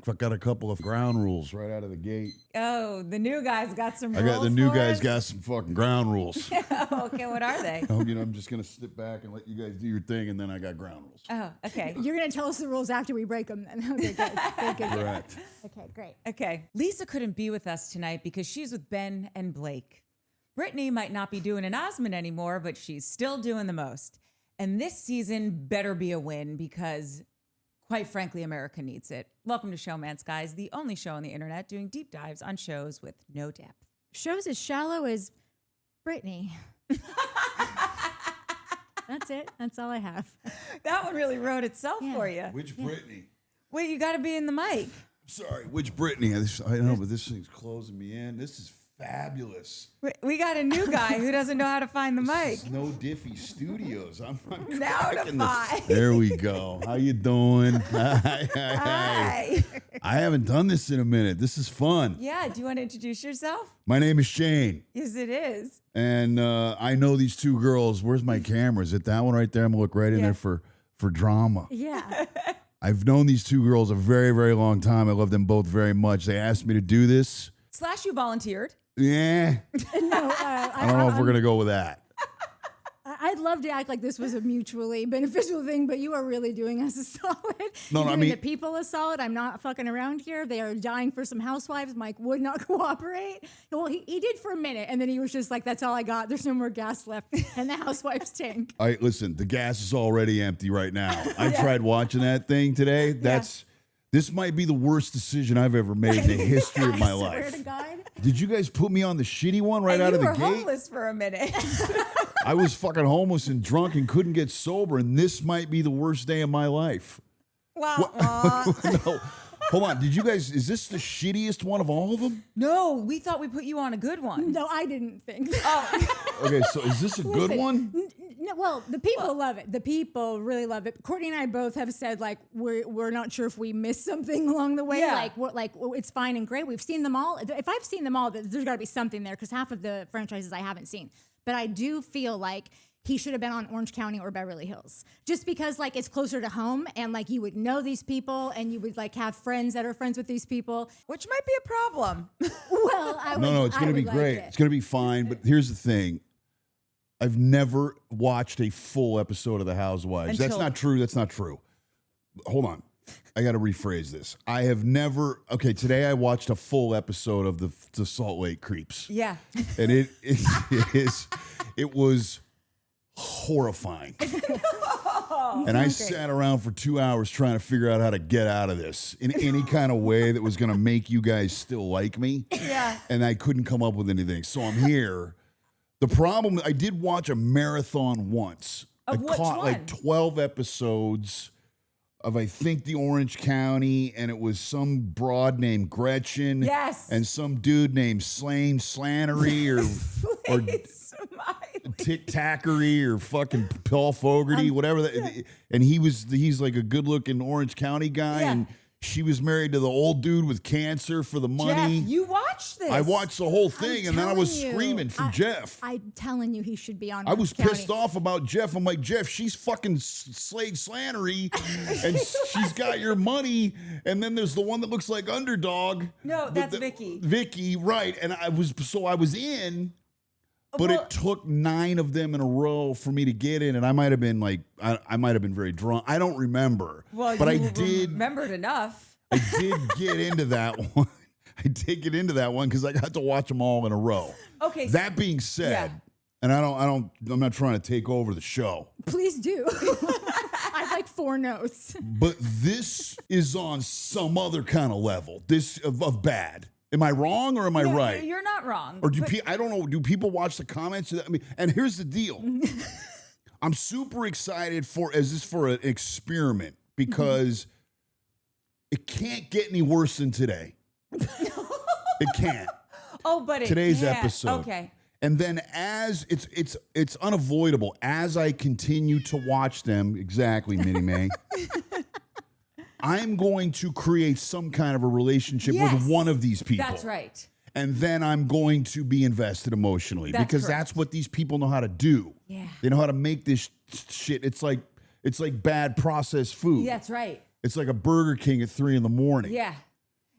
got a couple of ground rules right out of the gate. Oh, the new guys got some rules. I got the new guys us? got some fucking ground rules. Okay, what are they? I'm just gonna sit back and let you guys do your thing, and then I got ground rules. Oh, okay. You're going to tell us the rules after we break them then. Okay, good. Correct. Okay, great. Okay. Lisa couldn't be with us tonight because she's with Ben and Blake. Brittany might not be doing an Osman anymore, but she's still doing the most. And this season better be a win because, quite frankly, America needs it. Welcome to Showmance, guys, the only show on the internet doing deep dives on shows with no depth. Shows as shallow as Brittany. That's it. That's all I have. That one really wrote itself for you. Which Brittany? Wait, you got to be in the mic. Sorry, which Brittany? I know, but this thing's closing me in. This is fabulous. We got a new guy who doesn't know how to find the mic. This is No Diffie Studios. I'm Notify. There we go. How you doing? Hi. Hi. I haven't done this in a minute. This is fun. Yeah, do you want to introduce yourself? My name is Shane. Yes, it is. And I know these two girls. Where's my camera? Is it that one right there? I'm going to look right in there for drama. Yeah. I've known these two girls a very, very long time. I love them both very much. They asked me to do this. / you volunteered. Yeah. No, I don't know if we're going to go with that. I'd love to act like this was a mutually beneficial thing, but you are really doing us a solid. No, You're I doing mean the people a solid. I'm not fucking around here. They are dying for some housewives. Mike would not cooperate. Well, he did for a minute, and then he was just like, "That's all I got. There's no more gas left in the housewives tank." Listen, the gas is already empty right now. I tried watching that thing today. This might be the worst decision I've ever made in the history of my life. Swear to God. Did you guys put me on the shitty one right out of the gate? You were homeless for a minute. I was fucking homeless and drunk and couldn't get sober, and this might be the worst day of my life. Well, No. Hold on. Did you guys, is this the shittiest one of all of them? no, we thought we put you on a good one. No, I didn't think. Okay, so is this a good Listen, one? No, well, the people love it. The people really love it. Courtney and I both have said like we're not sure if we missed something along the way. Yeah. Like it's fine and great. We've seen them all. If I've seen them all, there's got to be something there because half of the franchises I haven't seen. But I do feel like he should have been on Orange County or Beverly Hills, just because like it's closer to home and like you would know these people and you would like have friends that are friends with these people. Which might be a problem. Well, No, it's going to be great. It's going to be fine. But here's the thing. I've never watched a full episode of The Housewives. That's not true. That's not true. Hold on. I got to rephrase this. I have never. Okay, today I watched a full episode of the Salt Lake Creeps. Yeah. And it was horrifying. And I sat around for 2 hours trying to figure out how to get out of this in any kind of way that was going to make you guys still like me. Yeah. And I couldn't come up with anything. So I'm here. The problem, I did watch a marathon once. Of I which caught one? like 12 episodes of, I think, the Orange County, and it was some broad named Gretchen. Yes. And some dude named Slannery or Tic Tackery or fucking Paul Fogarty, whatever. And he's like a good looking Orange County guy. Yeah. And she was married to the old dude with cancer for the money. Jeff, you watched this. I watched the whole thing, and then I was telling you, screaming for Jeff. I'm telling you, he should be on. I was Orange pissed County. off about Jeff. I'm like, Jeff, she's fucking Slade Slannery, and she's got your money. And then there's the one that looks like Underdog. No, that's Vicky. Vicky, right? And I was in. But it took 9 of them in a row for me to get in, and I might have been like, I might have been very drunk. I don't remember. Well, but you I did remembered enough. I did get into that one. I did get into that one because I got to watch them all in a row. Okay. That being said, and I'm not trying to take over the show. Please do. I have like 4 notes. But this is on some other kind of level. This of bad. Am I wrong or am I right? You're not wrong. Or I don't know. Do people watch the comments? I mean, and here's the deal. I'm super excited for an experiment because it can't get any worse than today. It can't. Oh, but Today's can't. episode. Okay. And then as it's unavoidable as I continue to watch them, exactly, Minnie Mae. I'm going to create some kind of a relationship with one of these people. That's right. And then I'm going to be invested emotionally because that's what these people know how to do. Yeah. They know how to make this shit. It's like bad processed food. That's right. It's like a Burger King at 3 a.m. Yeah.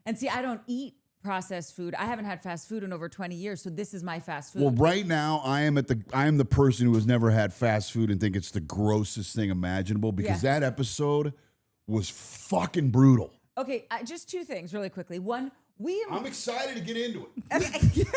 And see, I don't eat processed food. I haven't had fast food in over 20 years, so this is my fast food. Well, right now I am the person who has never had fast food and think it's the grossest thing imaginable because that episode was fucking brutal. Okay, just two things really quickly. One, I'm excited to get into it.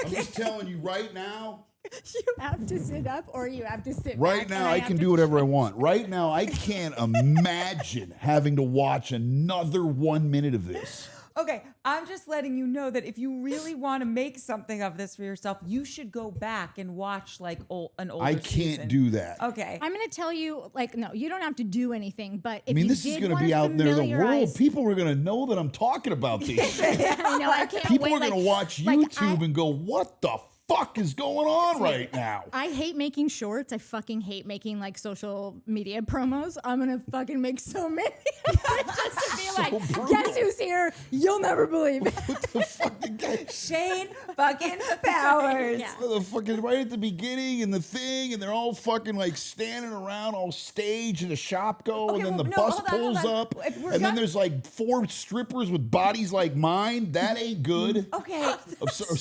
I'm just telling you right now. You have to sit up or you have to sit Right back. now, I can do whatever I want. Right now, I can't imagine having to watch another 1 minute of this. Okay, I'm just letting you know that if you really want to make something of this for yourself, you should go back and watch like an older I can't season. do that. Okay. I'm going to tell you, like, no, you don't have to do anything. But if I mean, you this is did going to wanna be out there in the world. familiarize- People are going to know that I'm talking about this. I know, I can't People wait. are going to watch YouTube and go, what the fuck is going on right now? I hate making shorts. I fucking hate making like social media promos. I'm gonna fucking make so many just to be like, brutal. guess who's here? You'll never believe it. What the fucking guy? Shane fucking Powers. Yeah. The fucking right at the beginning and the thing, and they're all fucking like standing around all staged and the shop go, and then the bus hold on, pulls hold on. up, If we're and then gonna- there's like 4 strippers with bodies like mine. That ain't good. Okay. I'm sorry.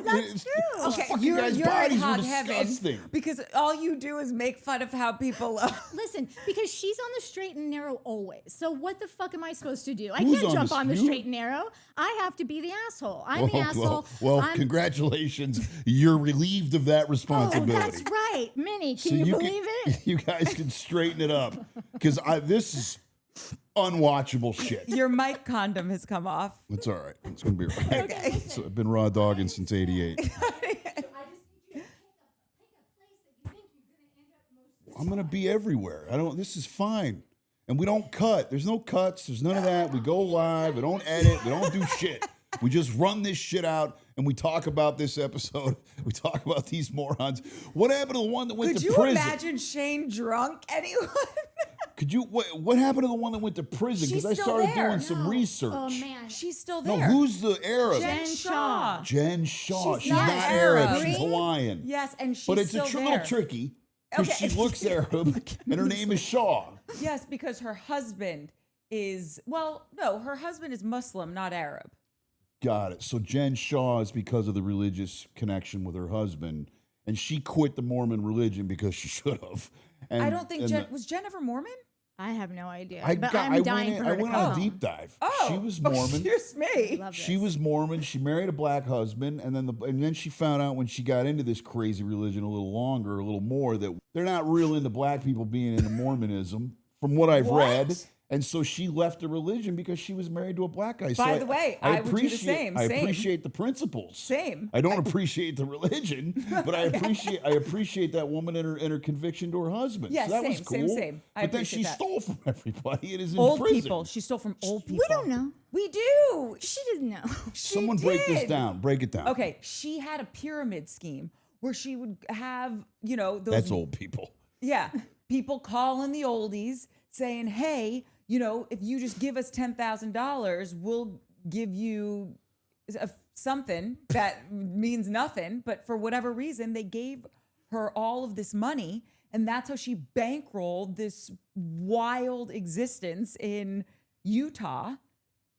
That's true. Those Okay, fucking you're guys' in bodies were hot disgusting. heaven because all you do is make fun of how people look. Listen, because she's on the straight and narrow always. So what the fuck am I supposed to do? I Who's can't on jump the- on the you? straight and narrow. I have to be the asshole. I'm the asshole. Well, I'm- congratulations. You're relieved of that Oh, responsibility. that's right, Minnie. Can So you can- believe it? You guys can straighten it up because this is unwatchable shit. Your mic condom has come off. It's all right. It's gonna be all right. Okay. So I've been raw dogging since '88. I'm gonna be everywhere. This is fine. And we don't cut. There's no cuts. There's none of that. We go live. We don't edit. We don't do shit. We just run this shit out and we talk about this episode. We talk about these morons. What happened to the one that went Could to you prison? imagine Shane drunk? Anyone? Could you? What happened to the one that went to prison? Because I She's still started there. doing some research. Oh man. She's still No, there. who's the Arab? Jen Shah. Jen Shaw. She's She's not not Arab. Arab. She's Green? Hawaiian. Yes, and she's But it's still a there. little tricky because Okay. she looks Arab and her name is Shaw. Yes, because her husband is her husband is Muslim, not Arab. Got it. So Jen Shaw is because of the religious connection with her husband, and she quit the Mormon religion because she should have. And, I don't think and was Jen ever Mormon? I have no idea. I but got. I'm I dying went. for In, her I to went come on a home. deep dive. Oh, She was Mormon. Excuse me. Love this. She was Mormon. She married a black husband, and then she found out when she got into this crazy religion a little longer, a little more, that they're not real into black people being into Mormonism, from what I've read. And so she left the religion because she was married to a black guy. By the way, I would do the same. I Same. appreciate the principles. Same. I don't appreciate the religion, but I appreciate that woman and her conviction to her husband. Yes, so that same, was cool. same. I But then appreciate she that. stole from everybody and is in Old prison. people. She stole from old people. We don't know. We do. She didn't know. She Someone break this did. down. Break it down. Okay, she had a pyramid scheme where she would have, those That's old people. Yeah. People calling the oldies saying, hey, if you just give us $10,000, we'll give you something that means nothing. But for whatever reason, they gave her all of this money. And that's how she bankrolled this wild existence in Utah.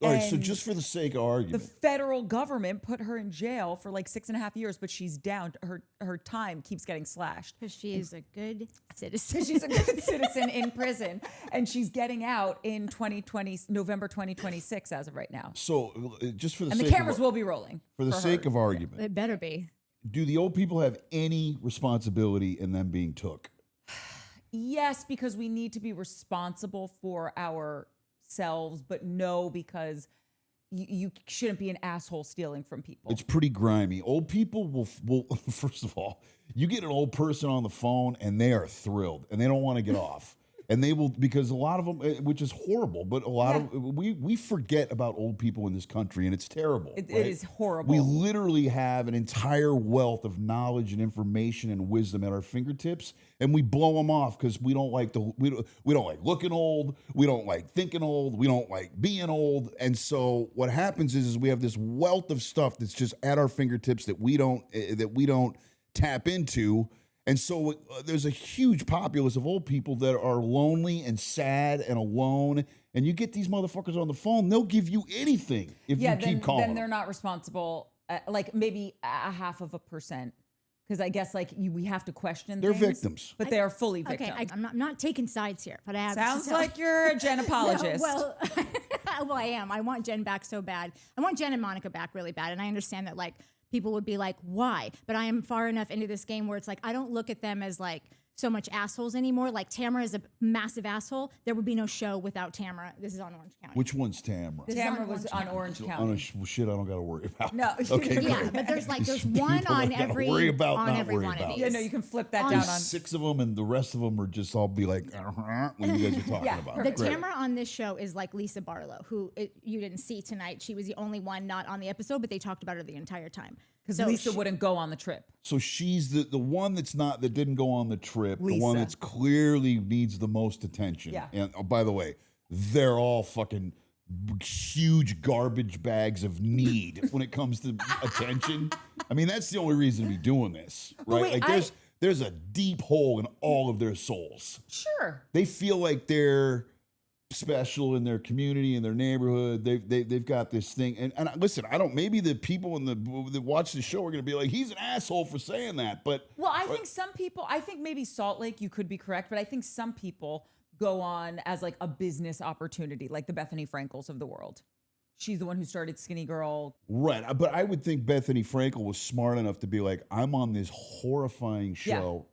All right, so And just for the sake of the argument, federal government put her in jail for like 6.5 years, but she's down. Her time keeps getting slashed. Because she is a good citizen. She's a good citizen in prison, and she's getting out in November 2026 as of right now. so just for the And the sake cameras of, will be rolling. for the sake her. of argument, It better be. do the old people have any responsibility in them being took? Yes, because we need to be responsible for ourselves, but no, because you shouldn't be an asshole stealing from people. It's pretty grimy. Old people will first of all, you get an old person on the phone and they are thrilled and they don't want to get off. And they will, because a lot of them, which is horrible, but a lot of, we forget about old people in this country and it's terrible. It right? is horrible. We literally have an entire wealth of knowledge and information and wisdom at our fingertips, and we blow them off because we don't like we don't like looking old, we don't like thinking old, we don't like being old, and so what happens is we have this wealth of stuff that's just at our fingertips that we don't tap into. And so there's a huge populace of old people that are lonely and sad and alone And you get these motherfuckers on the phone, they'll give you anything if you keep calling. Then they're not responsible, like maybe 0.5%. Because I guess we have to question They're things, victims. but they are fully victims. Okay, I'm not taking sides here, but I have Sounds to tell- like you're a Jen apologist. No, well, I am. I want Jen back so bad. I want Jen and Monica back really bad. And I understand that people would be like, why? But I am far enough into this game where it's I don't look at them as so much assholes anymore. Like Tamara is a massive asshole. There would be no show without Tamara. This is on Orange County. Which one's Tamara? Tamara was on Orange County. On shit I don't got to worry about. No. Okay, Yeah, great. but there's one on every worry about, on not every worry one about. of Yeah, these. no, you can flip that down There's on. 6 of them, and the rest of them are just all be like, when you guys are talking about The it. Great. Tamara on this show is like Lisa Barlow, who you didn't see tonight. She was the only one not on the episode, but they talked about her the entire time. Because Lisa wouldn't go on the trip. So she's the one that didn't go on the trip, the one Lisa. that's clearly needs the most attention. Yeah. And by the way, they're all fucking huge garbage bags of need when it comes to attention. I mean, that's the only reason to be doing this, right? wait, there's a deep hole in all of their souls. Sure. They feel like they're special in their community, in their neighborhood. They've got this thing. And listen, maybe the people that watch the show are going to be like, he's an asshole for saying that. But Well, I think some people, maybe Salt Lake, you could be correct, but I think some people go on as a business opportunity, like the Bethany Frankels of the world. She's the one who started Skinny Girl. Right. But I would think Bethany Frankel was smart enough to be like, I'm on this horrifying show,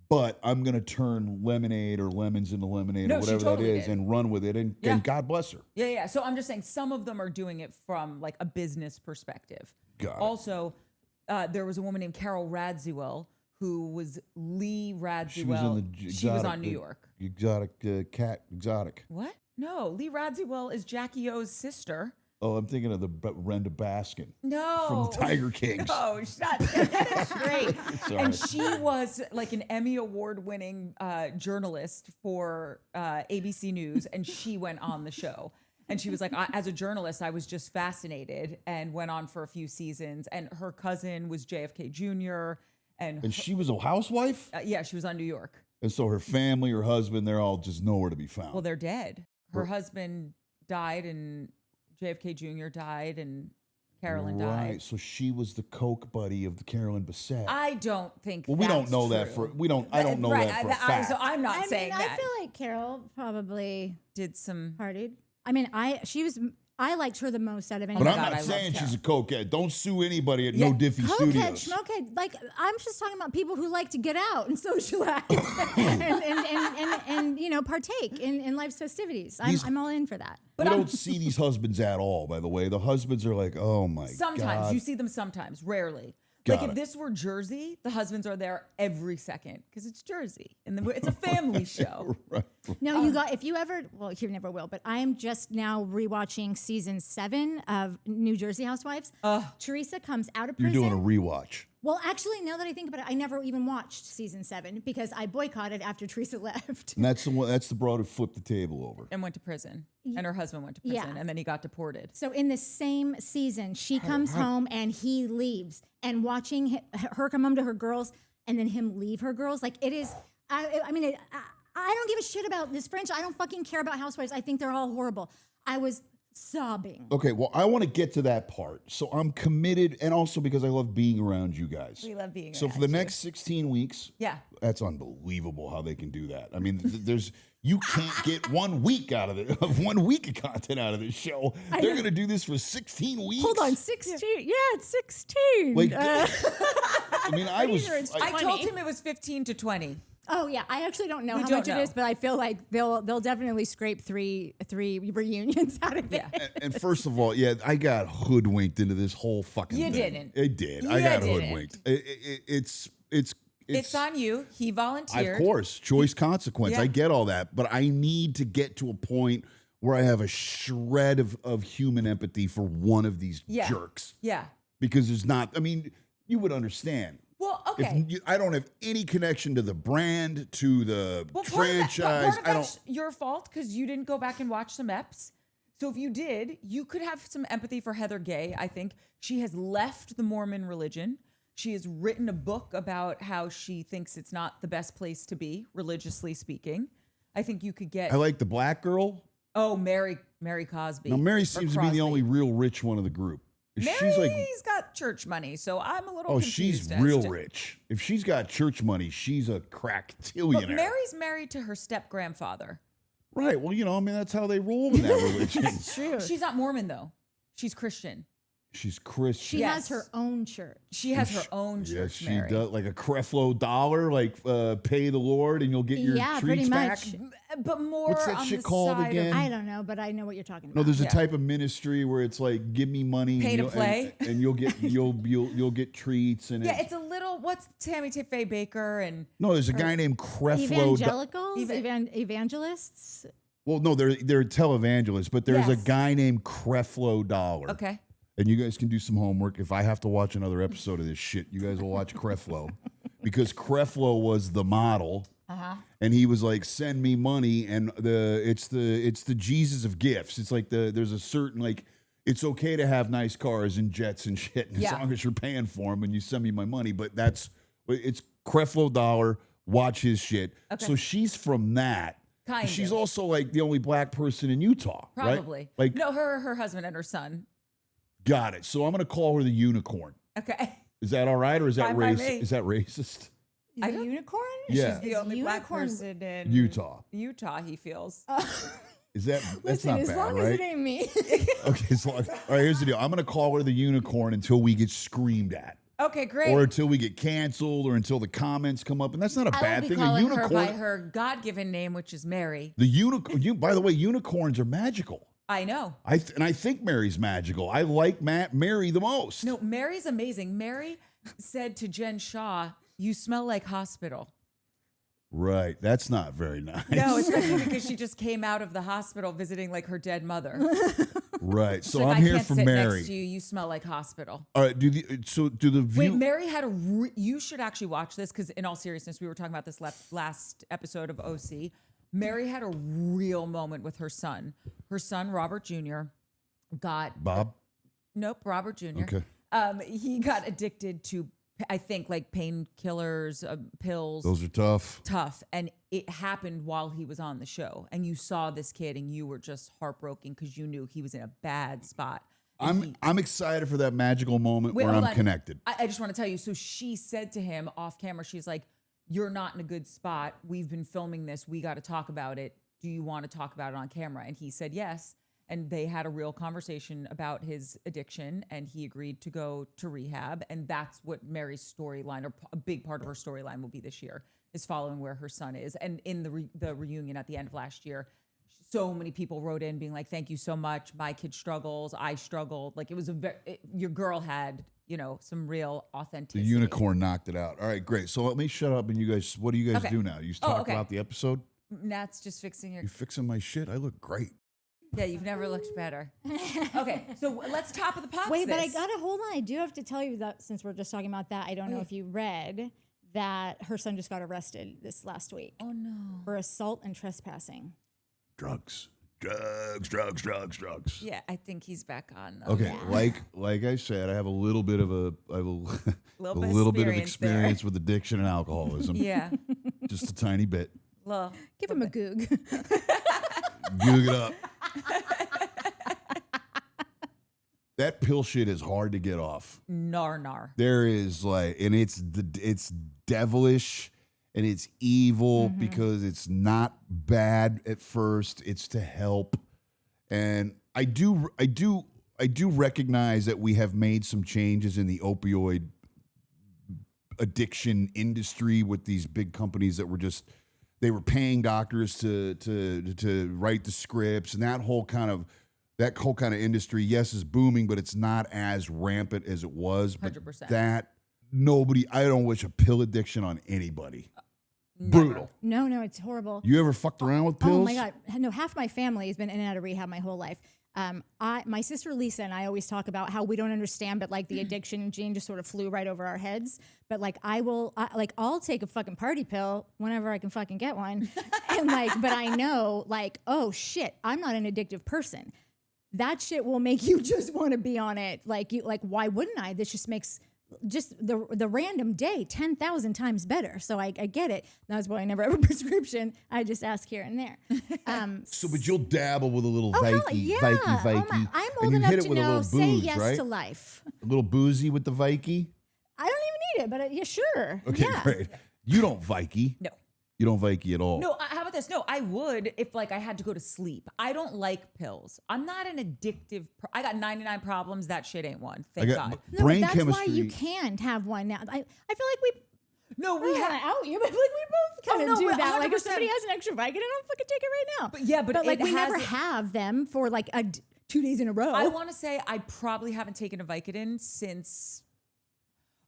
but I'm going to turn lemonade or lemons into lemonade or whatever that is and run with it. And God bless her. Yeah. So I'm just saying some of them are doing it from a business perspective. Got it. Also, there was a woman named Carol Radziwill who was Lee Radziwill. She was on New York. Exotic. What? No, Lee Radziwill is Jackie O's sister. Oh, I'm thinking of the Brenda Baskin. No. From the Tiger Kings. No, shut that straight. Sorry. And she was an Emmy Award-winning journalist for ABC News, and she went on the show. And she was like, as a journalist, I was just fascinated and went on for a few seasons. And her cousin was JFK Jr. And she was a housewife? Yeah, she was on New York. And so her family, her husband, they're all just nowhere to be found. Well, they're dead. Her husband died, and JFK Jr. died, and Carolyn died. Right. So she was the coke buddy of the Carolyn Bessette. I don't think. Well, we don't know true. that for I don't know that for a fact. So I'm not saying that. I feel like Carol probably Did some. partied. I mean, I liked her the most out of anyone. But I'm God, not I saying love she's a cokehead. Don't sue anybody at No Diffie Cokehead, Studios. schmokehead. I'm just talking about people who like to get out and socialize and partake in life's festivities. I'm all in for that. We don't see these husbands at all, by the way. The husbands are like, oh my God. Sometimes you see them. Sometimes, rarely. If this were Jersey, the husbands are there every second because it's Jersey and it's a family show. Right. No, if you ever, well, you never will, but I am just now rewatching season 7 of New Jersey Housewives. Teresa comes out of You're prison. doing a rewatch. Well, actually, now that I think about it, I never even watched season 7 because I boycotted after Teresa left. And that's the broad who flipped the table over. And went to prison. And her husband went to prison. Yeah. And then he got deported. So in the same season, she comes home and he leaves. And watching her come home to her girls and then him leave her girls, it is. I don't give a shit about this franchise. I don't fucking care about Housewives. I think they're all horrible. I was sobbing. Okay, well, I want to get to that part. So I'm committed, and also because I love being around you guys. We love being So around for the you. next 16 weeks, that's unbelievable how they can do that. I mean, you can't get 1 week out of it, 1 week of content out of this show. They're going to do this for 16 weeks. Hold on, 16? Yeah, it's 16. I mean, I told him it was 15 to 20. Oh yeah, I actually don't know how don't much know. it is, but I feel like they'll definitely scrape three reunions out of it. Yeah. And first of all, I got hoodwinked into this whole fucking You thing. didn't. I did. You I got didn't. hoodwinked. It's on you. He volunteered. Of course, choice consequence. Yeah. I get all that, but I need to get to a point where I have a shred of human empathy for one of these jerks. Yeah. Because there's not. I mean, you would understand. Well, okay. I don't have any connection to the brand, to the franchise. Part of that's your fault because you didn't go back and watch some eps. So if you did, you could have some empathy for Heather Gay. I think she has left the Mormon religion. She has written a book about how she thinks it's not the best place to be, religiously speaking. I think you could get. I like the black girl. Oh, Mary Cosby. Now, Mary Or seems to be the Crosby. only real rich one of the group. Mary's got church money, so I'm a little oh, confused. she's as real to- rich. If she's got church money, she's a But crack-tillionaire. Mary's married to her step-grandfather. Right. Well, I mean, that's how they roll in that religion. True. She's not Mormon, though. She's Christian. She's Christian. She has her own church. She has her own Yes, church, she Mary. does. Like a Creflo dollar, like pay the Lord and you'll get your Yeah, treats pretty back. much. But more What's that on shit the called side again? Of, I don't know, but I know what you're talking about. No, there's a Yeah. type of ministry where it's like, give me money, Pay and to you'll- play. and you'll get you'll get treats and yeah, it's a little. What's Tammy Faye Baker and no, there's a guy named Creflo. Evangelicals, Even- evangelists. Well, no, they're televangelists, but there's a Yes. guy named Creflo Dollar. okay. And you guys can do some homework. If I have to watch another episode of this shit, you guys will watch Creflo. Because Creflo was the model. And he was like, send me money. And it's the Jesus of gifts. It's like there's a certain, like, it's okay to have nice cars and jets and shit. And as Yeah. long as you're paying for them and you send me my money. But it's Creflo Dollar. Watch his shit. Okay. So she's from that. Kind She's of. also like the only black person in Utah. right? Probably. Like, No, her husband and her son. got it. So I'm going to call her the unicorn. Okay. Is that all right, or is that Fine by racist? me. Is that racist? The unicorn? Yeah. She's the Is only black unicorn- person in Utah. Utah, he feels. Is that that's Listen, not as bad, long right? as it ain't me. Okay, so all right. Here's the deal. I'm gonna call her the unicorn until we get screamed at, Okay, great. or until we get canceled, or until the comments come up, and that's not a I bad will be thing. A calling her unicorn. by her God-given name, which is Mary. The unicorn. By the way, unicorns are magical. I know. I think Mary's magical. I like Mary the most. No, Mary's amazing. Mary said to Jen Shah, "You smell like hospital." Right. That's not very nice. No, especially because she just came out of the hospital visiting like her dead mother. Right. She's So like, I'm I here can't for sit Mary. next to you. You smell like hospital. All right. Do the view? Wait, Mary had you should actually watch this because, in all seriousness, we were talking about this last episode of OC. Mary had a real moment with her son. Her son, Robert Jr., got Bob. Robert Jr. Okay. He got addicted to, I think, like painkillers, pills. Those are tough. Tough, and it happened while he was on the show, and you saw this kid, and you were just heartbroken because you knew he was in a bad spot. And I'm excited for that magical moment Wait, where hold I'm on. connected. I just want to tell you. So she said to him off camera, she's like, "You're not in a good spot. We've been filming this. We got to talk about it. Do you want to talk about it on camera?" And he said yes. And they had a real conversation about his addiction, and he agreed to go to rehab. And that's what Mary's storyline, or a big part of her storyline, will be this year, is following where her son is. And in the reunion at the end of last year, so many people wrote in being like, "Thank you so much. My kid struggles. I struggled." Like, it was your girl had, some real The authenticity. unicorn knocked it out. All right, great. So let me shut up and you guys, what do you guys Okay. do now? You Oh, talk okay. about the episode? Nat's just fixing your. You fixing my shit? I look great. Yeah, you've never looked better. Okay, so let's top of the pops. Wait, but I this. gotta hold on. I do have to tell you that since we're just talking about that, I don't know if you read that her son just got arrested this last week Oh no. for assault and trespassing. Drugs. Yeah, I think he's back on. Okay, like I said, I have a little bit of a Little bit of experience with addiction and alcoholism. Yeah. Just a tiny bit. Well, Give him a goog. Goog it up. That pill shit is hard to get off. nar. There is and it's devilish and it's evil because it's not bad at first. It's to help, and I do recognize that we have made some changes in the opioid addiction industry with these big companies that were they were paying doctors to write the scripts, and that whole kind of industry, yes, is booming, but it's not as rampant as it was. 100%. But I don't wish a pill addiction on anybody. Never. Brutal. No, it's horrible. You ever fucked around with pills? Oh my God. No, half my family has been in and out of rehab my whole life. My sister Lisa and I always talk about how we don't understand, but like the addiction gene just sort of flew right over our heads. But like I'll take a fucking party pill whenever I can fucking get one. And but I know oh shit, I'm not an addictive person. That shit will make you just want to be on it. Why wouldn't I? This just makes just the random day 10,000 times better. So I get it. That's why I never have a prescription. I just ask here and there. But you'll dabble with a little Vikey. Yeah. Vikey. I'm and old you enough hit it to with a know. little Say booze, yes right? to life. A little boozy with the Vikey. I don't even need it, but yeah, sure. Okay, yeah. great. You don't Vikey. No. You don't Vikey at all. No, how about this? No, I would if like I had to go to sleep. I don't like pills. I'm not an addictive. I got 99 problems. That shit ain't one. Thank God. No, Brain but that's chemistry. why you can't have one now. I feel like we. No, We we had have. out you, but like we both kind of no, do but that. Like if 100%. somebody has an extra Vicodin, I don't fucking take it right now. But yeah, but like it we never has- have them for like 2 days in a row. I want to say I probably haven't taken a Vicodin since.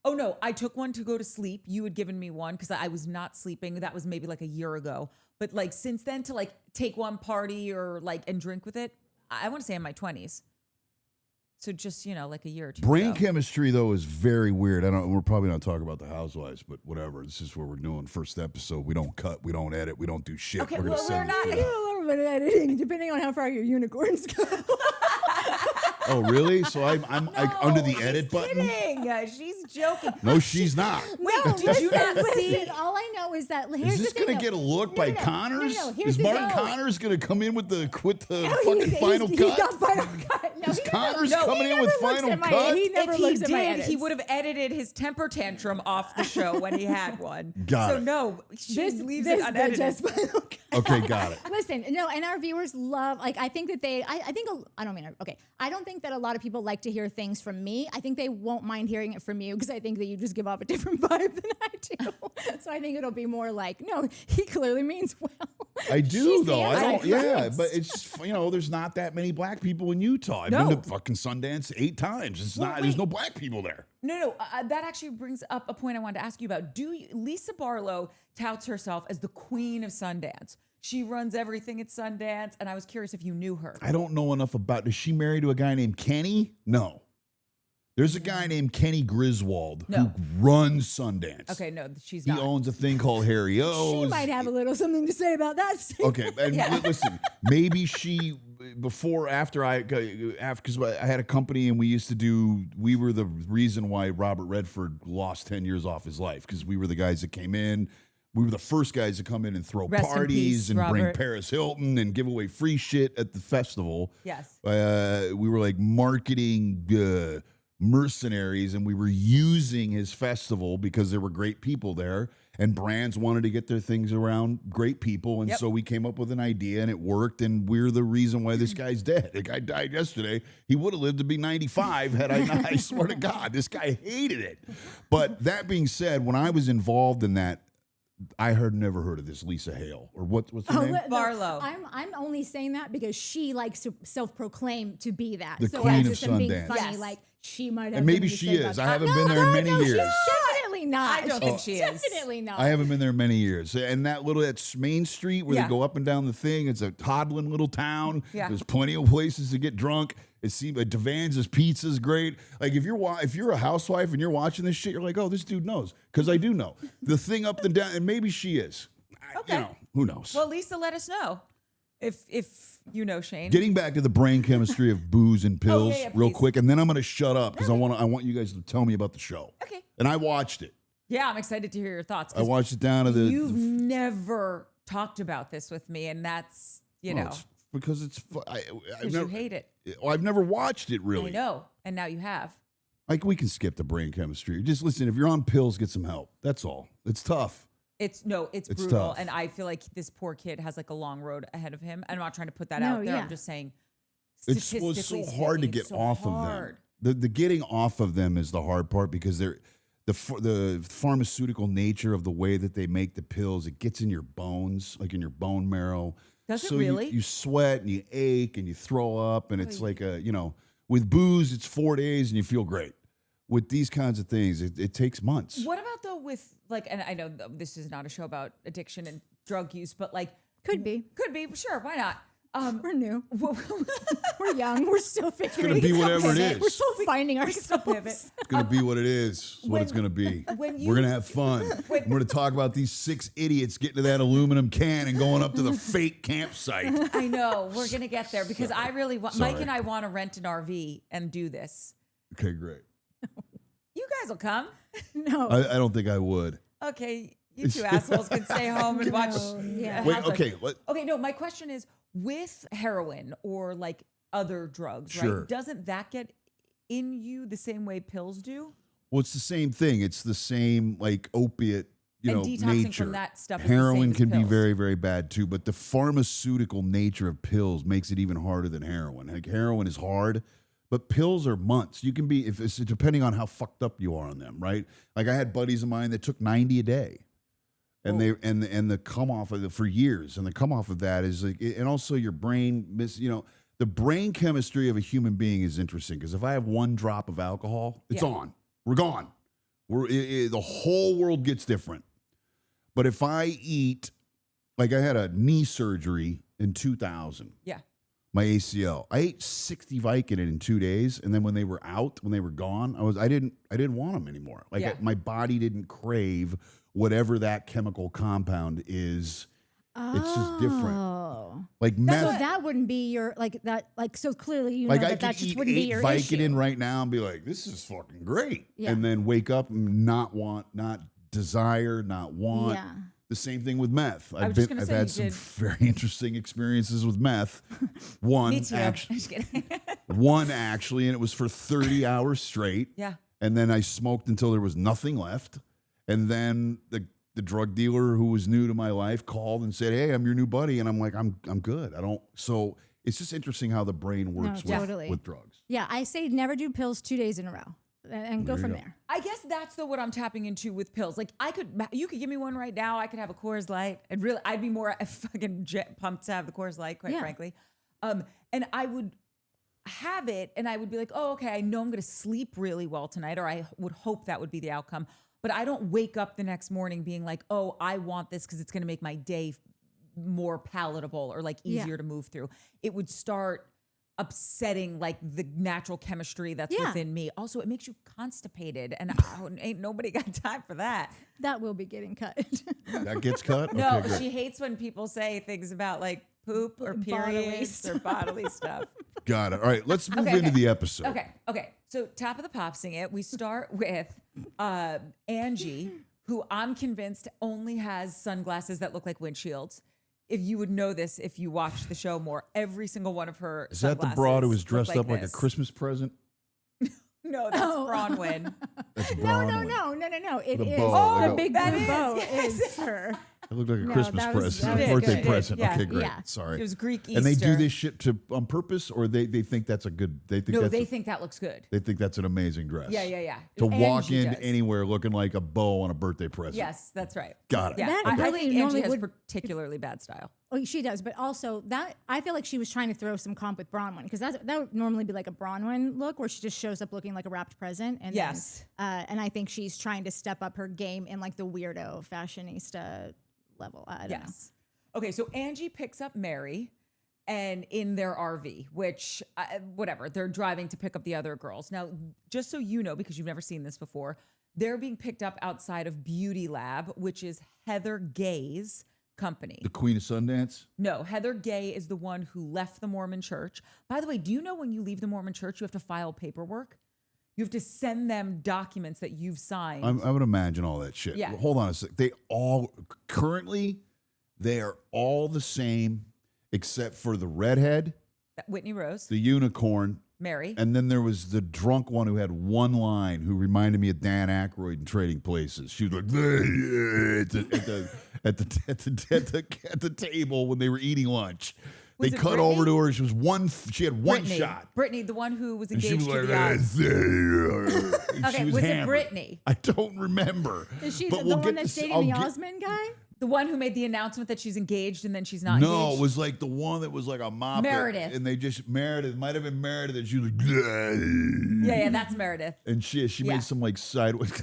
Oh no, I took one to go to sleep. You had given me one because I was not sleeping. That was maybe like a year ago. But like since then, to like take one party or like and drink with it, I want to say in my 20s. So just like a year or two. Brain ago. chemistry though is very weird. We're probably not talking about the Housewives, but whatever. This is what we're doing. First episode. We don't cut. We don't edit. We don't do shit. Okay, we're well, gonna send we're it. not- do a little bit of editing, depending on how far your unicorns go. Oh really? So I'm like under the No, edit she's button. kidding. She's joking. No, she's not. Wait, did you not see? Listen, all I know is that here's Is this the thing, gonna though. get a look No, by no, no. Connors? No, here's Is the Martin deal. Connors gonna come in with the No, fucking final he's cut? got final cut. No, Is he Connors never, coming he in with never looks final at my- cut? He never If he looks at my did, edits. he would have edited his temper tantrum off the show when he had one. Got so it. no, she leaves this it unedited. just final cut. Okay, got it. Listen, no, and our viewers love, like, I think that I don't think that a lot of people like to hear things from me. I think they won't mind hearing it from you because I think that you just give off a different vibe than I do. So I think it'll be more like, no, he clearly means well. I do She's though. I don't. anti-Christ. Yeah, but it's there's not that many black people in Utah. I've been to fucking Sundance 8 times. It's not. There's no black people there. No, that actually brings up a point I wanted to ask you about. Lisa Barlow touts herself as the queen of Sundance. She runs everything at Sundance, and I was curious if you knew her. I don't know enough about. Is she married to a guy named Kenny? No. There's a guy named Kenny Griswold who runs Sundance. Okay, no, she's He not. owns a thing called Harry O's. She might have a little something to say about that. Okay, and listen, maybe she after because I had a company and we were the reason why Robert Redford lost 10 years off his life because we were the guys that came in. We were the first guys to come in and throw Rest in parties peace, and bring Robert. Paris Hilton and give away free shit at the festival. Yes. We were like marketing mercenaries, and we were using his festival because there were great people there, and brands wanted to get their things around great people, and so we came up with an idea, and it worked, and we're the reason why this guy's dead. The guy died yesterday. He would have lived to be 95 had I not. I swear to God, this guy hated it. But that being said, when I was involved in that, I never heard of this Lisa Hale or what's her name? Barlow. I'm only saying that because she likes to self-proclaim to be that. The so queen I of just am being Sundance. funny, Yes. like she might have. And maybe something to she say is. about I haven't that. been there in many no, years. She's definitely not. I don't think she is. Definitely not. I haven't been there in many years. And that Main Street where they go up and down the thing, it's a toddling little town. Yeah. There's plenty of places to get drunk. It seems like Devan's pizza's great. Like if you're a housewife and you're watching this shit, you're like, oh, this dude knows. Because I do know. The thing up and down, and maybe she is. Okay. Who knows? Well, Lisa, let us know if you know Shane. Getting back to the brain chemistry of booze and pills real please. quick, and then I'm going to shut up because I want you guys to tell me about the show. Okay. And I watched it. Yeah, I'm excited to hear your thoughts. I watched it down to the. You've never talked about this with me, and that's it's because it's. because you hate it. I've never watched it really. I know, and now you have. Like we can skip the brain chemistry. Just listen. If you're on pills, get some help. That's all. It's tough. It's brutal, tough. and I feel like this poor kid has like a long road ahead of him. I'm not trying to put that No, out there. yeah. I'm just saying. It's so statistically hard to speaking, get it's so off of hard. them. The getting off of them is the hard part because the pharmaceutical nature of the way that they make the pills. It gets in your bones, like in your bone marrow. Does it so really? You sweat and you ache and you throw up, and it's like with booze, it's 4 days and you feel great. With these kinds of things, it takes months. What about though with like, and I know this is not a show about addiction and drug use, but like Could be. Sure, why not? We're new. We're young. We're still figuring. gonna be whatever it is. We're still finding Still pivot. ourselves. It's going to be what it is. It's what it's going to be. We're going to have fun. We're going to talk about these 6 idiots getting to that aluminum can and going up to the fake campsite. I know we're gonna get there because I really want. Sorry. Mike and I want to rent an RV and do this. Okay, great. You guys will come. No. I don't think I would. Okay, you two assholes can stay home and watch. Yeah. Wait, Housewives. okay. Okay, no, my question is with heroin or like other drugs, Sure. right? Doesn't that get in you the same way pills do? Well, it's the same thing. It's the same like opiate, And detoxing nature. from that stuff is the Heroin same as can be pills. very, very bad too, but the pharmaceutical nature of pills makes it even harder than heroin. Like heroin is hard, but pills are months. You can be if it's depending on how fucked up you are on them, right? Like I had buddies of mine that took 90 a day. And they and the come off of it for years, and the come off of that is like, and also your brain the brain chemistry of a human being is interesting because if I have one drop of alcohol, it's on. We're gone. The whole world gets different. But if I eat, like I had a knee surgery in 2000. Yeah. My ACL. I ate 60 Vicodin in 2 days, and then when they were gone, I didn't want them anymore. Like my body didn't crave whatever that chemical compound is. It's just different. Like meth. So that wouldn't be your so clearly you Like know I that could just eat wouldn't be 8 your Vicodin issue. right now and be like, this is fucking great. Yeah. And then wake up and not desire, not want. Yeah. The same thing with meth. I've just gonna say had you some did. very interesting experiences with meth. One Me too. actually, Just kidding. one actually, and it was for 30 hours straight. Yeah. And then I smoked until there was nothing left. And then the drug dealer who was new to my life called and said, "Hey, I'm your new buddy." And I'm like, I'm good. So it's just interesting how the brain works totally. with drugs. Yeah, I say never do pills 2 days in a row and go from there. I guess that's what I'm tapping into with pills. Like you could give me one right now. I could have a Coors Light. I'd be more fucking pumped to have the Coors Light, quite frankly. And I would have it and I would be like, oh, okay, I know I'm going to sleep really well tonight, or I would hope that would be the outcome. But I don't wake up the next morning being like, oh, I want this because it's going to make my day more palatable or like easier to move through. It would start upsetting like the natural chemistry that's within me. Also, it makes you constipated, and ain't nobody got time for that. That will be getting cut. That gets cut? No, Okay, good. she hates when people say things about like poop or Bodily periods or bodily stuff. Got it. All right, let's move Okay, into okay. the episode. Okay. So top of the popsing it, we start with Angie, who I'm convinced only has sunglasses that look like windshields. If you would know this, if you watch the show more, every single one of her Is that the sunglasses broad who was look dressed up like a this. Christmas present? No, that's Bronwyn. That's No. It The is. bow, Oh, like the a- big That blue is, bow yes. is her. It looked like a No, Christmas that was- present, that a was birthday good. present. Yeah. Okay, great. Yeah. Sorry. It was Greek Easter. And they do this shit on purpose, or they think that's a good. They think No, that's they think that looks good. they think that's an amazing dress. Yeah. To walk Angie in does. anywhere looking like a bow on a birthday present. Yes, that's right. Got it. Yeah, That I really think Angie normally has would- particularly bad style. Oh, she does, but also that I feel like she was trying to throw some comp with Bronwyn because that would normally be like a Bronwyn look where she just shows up looking like a wrapped present. And Yes. then, and I think she's trying to step up her game in like the weirdo fashionista level. I don't know. Yes. Okay, so Angie picks up Mary and in their RV, which, whatever, they're driving to pick up the other girls. Now, just so you know, because you've never seen this before, they're being picked up outside of Beauty Lab, which is Heather Gay's company. The Queen of Sundance. No, Heather Gay is the one who left the Mormon church. By the way, do you know when you leave the Mormon church, you have to file paperwork? You have to send them documents that you've signed. I would imagine all that shit. Yeah. Hold on a sec. They are all the same except for the redhead, Whitney Rose, the unicorn, Mary. and then there was the drunk one who had one line who reminded me of Dan Aykroyd in Trading Places. She was like at the table when they were eating lunch. Was They it cut Brittany? over to her. She had one Brittany. shot. Brittany, the one who was And she engaged was to like, the odds. okay, Okay, was it Brittany? I don't remember. Is she But the we'll one get that's to see- dating the I'll get- Osman guy? The one who made the announcement that she's engaged and then she's not No, engaged? it was like the one that was like a mop. Meredith. And they just, Meredith, might have been Meredith, and she was like, Yeah, that's Meredith. and she Yeah. made some like sideways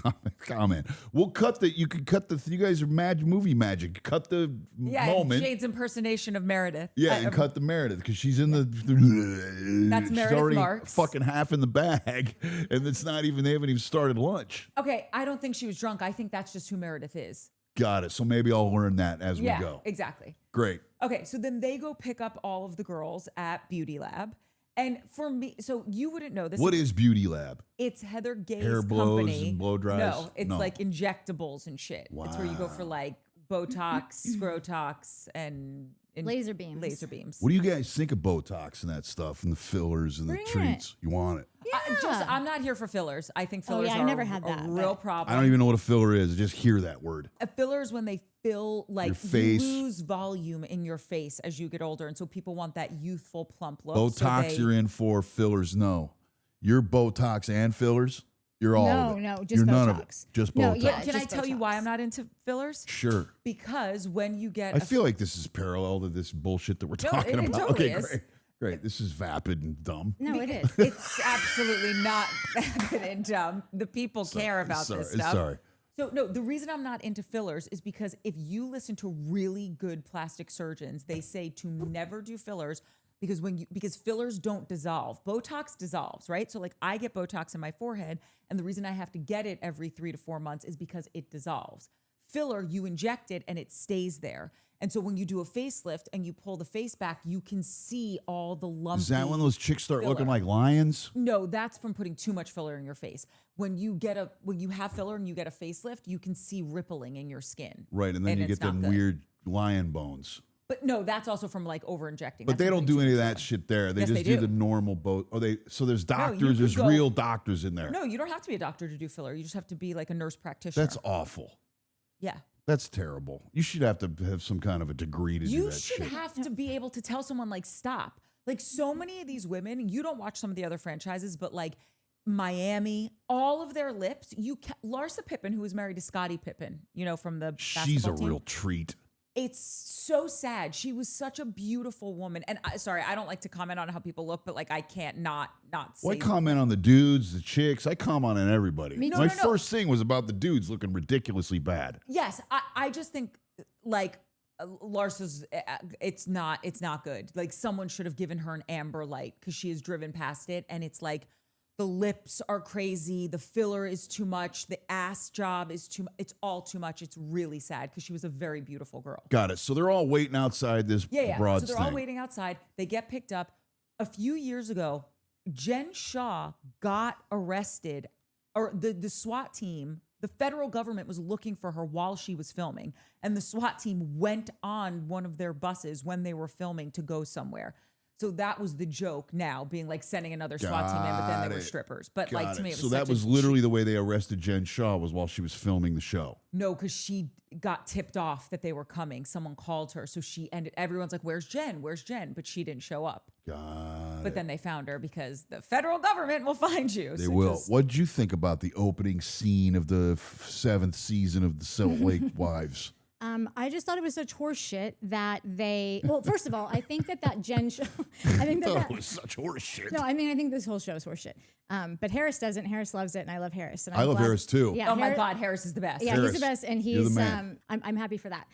comment. We'll cut you guys are movie magic. Cut the Yeah, moment. Jade's impersonation of Meredith. Yeah, and cut the Meredith because she's in the. That's she's Meredith already Marks. fucking half in the bag, and it's not even. They haven't even started lunch. Okay, I don't think she was drunk. I think that's just who Meredith is. Got it. So maybe I'll learn that as we Yeah, go. exactly. Great. Okay, so then they go pick up all of the girls at Beauty Lab, And for me, so you wouldn't know this. What is Beauty Lab? It's Heather Gay's Hair blows company. and blow dries? No, it's No. like injectables and shit. It's where you go for like Botox, Scrotox, and Laser beams. Laser beams. What do you guys think of Botox and that stuff and the fillers and Bring the treats? You want it? Yeah. I'm not here for fillers. I think fillers yeah, I are never had a that, real but- problem. I don't even know what a filler is. I just hear that word. A filler is when they fill, like, Your face. you lose volume in your face as you get older. And so people want that youthful, plump look. Botox so you're in for, fillers no. You're Botox and fillers? You're all of it. No, just You're none of Botox. it. Just No, Botox. yeah, Can I just tell you why Botox. I'm not into fillers? Sure. Because when you get I feel like this is parallel to this bullshit that we're No, talking it about. totally Okay, is. great. This is vapid and dumb. No, it is. it's absolutely not vapid and dumb. The people care about this stuff. Sorry. So no, the reason I'm not into fillers is because if you listen to really good plastic surgeons, they say to never do fillers because fillers don't dissolve. Botox dissolves, right? So like I get Botox in my forehead, and the reason I have to get it every 3 to 4 months is because it dissolves. Filler, you inject it and it stays there. And so when you do a facelift and you pull the face back, you can see all the lumpy. Is that when those chicks start looking filler. like lions? No, that's from putting too much filler in your face. When you have filler and you get a facelift, you can see rippling in your skin. Right, and then you it's get them not good. weird lion bones. But no, that's also from like over injecting. But they don't do any of that shit there. They Yes, just they do do. the normal boat. So there's you doctors, could there's go- real doctors in there. No, you don't have to be a doctor to do filler. You just have to be like a nurse practitioner. That's awful. yeah. That's terrible. You should have to have some kind of a degree to do You that should shit. have to be able to tell someone like stop. Like so many of these women, you don't watch some of the other franchises, but like Miami, all of their lips. Larsa Pippen, who was married to Scottie Pippen, from the She's a basketball team. real treat. It's so sad. She was such a beautiful woman. And I don't like to comment on how people look, but like I can't not say. Well, I comment on the dudes, the chicks. I comment on everybody. Me too. My No. first thing was about the dudes looking ridiculously bad. Yes, I just think like Larsa's. It's not good. Like someone should have given her an amber light because she has driven past it, and it's like the lips are crazy, the filler is too much, the ass job is too. It's all too much. It's really sad because she was a very beautiful girl. Got it. So they're all waiting outside this Yeah. broad's So they're thing. all waiting outside. They get picked up. A few years ago, Jen Shah got arrested, or the SWAT team, the federal government was looking for her while she was filming. And the SWAT team went on one of their buses when they were filming to go somewhere. So that was the joke now, being like sending another SWAT team in, but then they were Got it. strippers. But Got like to me, it was so such that a was literally the way they arrested Jen Shah was while she was filming the show. No, because she got tipped off that they were coming. Someone called her. So everyone's like, where's Jen? Where's Jen? But she didn't show up. But then they found her because the federal government will find you. They So will. just- What'd you think about the opening scene of the 7th season of the Salt Lake Wives? I just thought it was such horse shit that well, first of all, I think that Jen show, I think Oh, that, it was such horse shit. no, I mean, I think this whole show is horse shit. But Harris doesn't. Harris loves it, and I love Harris. And I I'm love glad- Harris too. Yeah, Oh my Harris- God, Harris is the best. Yeah, Harris, he's the best, and you're the he's. man. I'm happy for that.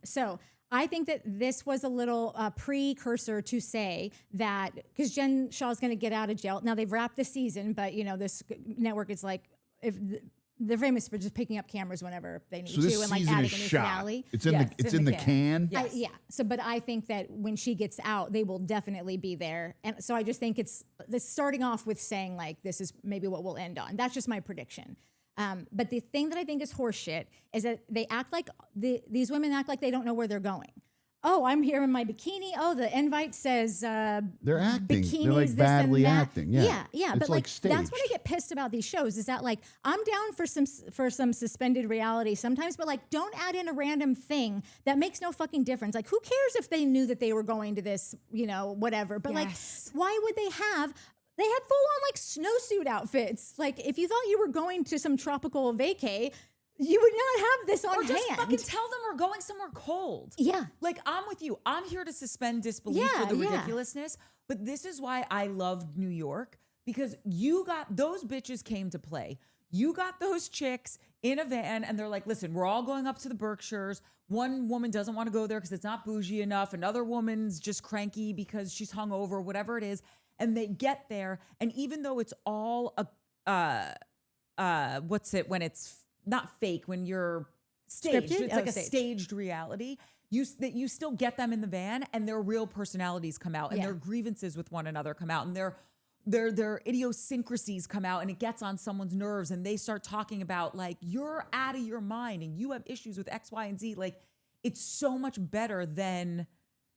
So I think that this was a little precursor to say that because Jen Shah's going to get out of jail now. They've wrapped the season, but this network is like they're famous for just picking up cameras whenever they need So this to and like season adding is a new shot. finale. It's in Yes, the it's in the can. Yeah. Yes. Yeah. So, but I think that when she gets out, they will definitely be there. And so I just think it's starting off with saying like, this is maybe what we'll end on. That's just my prediction. But the thing that I think is horseshit is that they act like these women act like they don't know where they're going. Oh, I'm here in my bikini. Oh, the invite says They're acting. bikinis, They're like this badly and that. acting. Yeah. Yeah. It's But like that's staged. what I get pissed about these shows is that like I'm down for some suspended reality sometimes, but like don't add in a random thing that makes no fucking difference. Like who cares if they knew that they were going to this, whatever. But Yes. like why would they have? They had full on like snowsuit outfits. Like if you thought you were going to some tropical vacay, you would not have this on Or just hand. fucking tell them we're going somewhere cold. Yeah. Like I'm with you. I'm here to suspend disbelief Yeah, for the yeah. ridiculousness. But this is why I love New York, because those bitches came to play. You got those chicks in a van and they're like, listen, we're all going up to the Berkshires. One woman doesn't want to go there because it's not bougie enough. Another woman's just cranky because she's hungover, whatever it is. And they get there. And even though it's all when it's not fake, when you're staged, Scripted? it's like a Staged. staged reality. that you still get them in the van and their real personalities come out and Yeah. their grievances with one another come out and their idiosyncrasies come out and it gets on someone's nerves and they start talking about like, you're out of your mind and you have issues with X, Y, and Z. Like, it's so much better than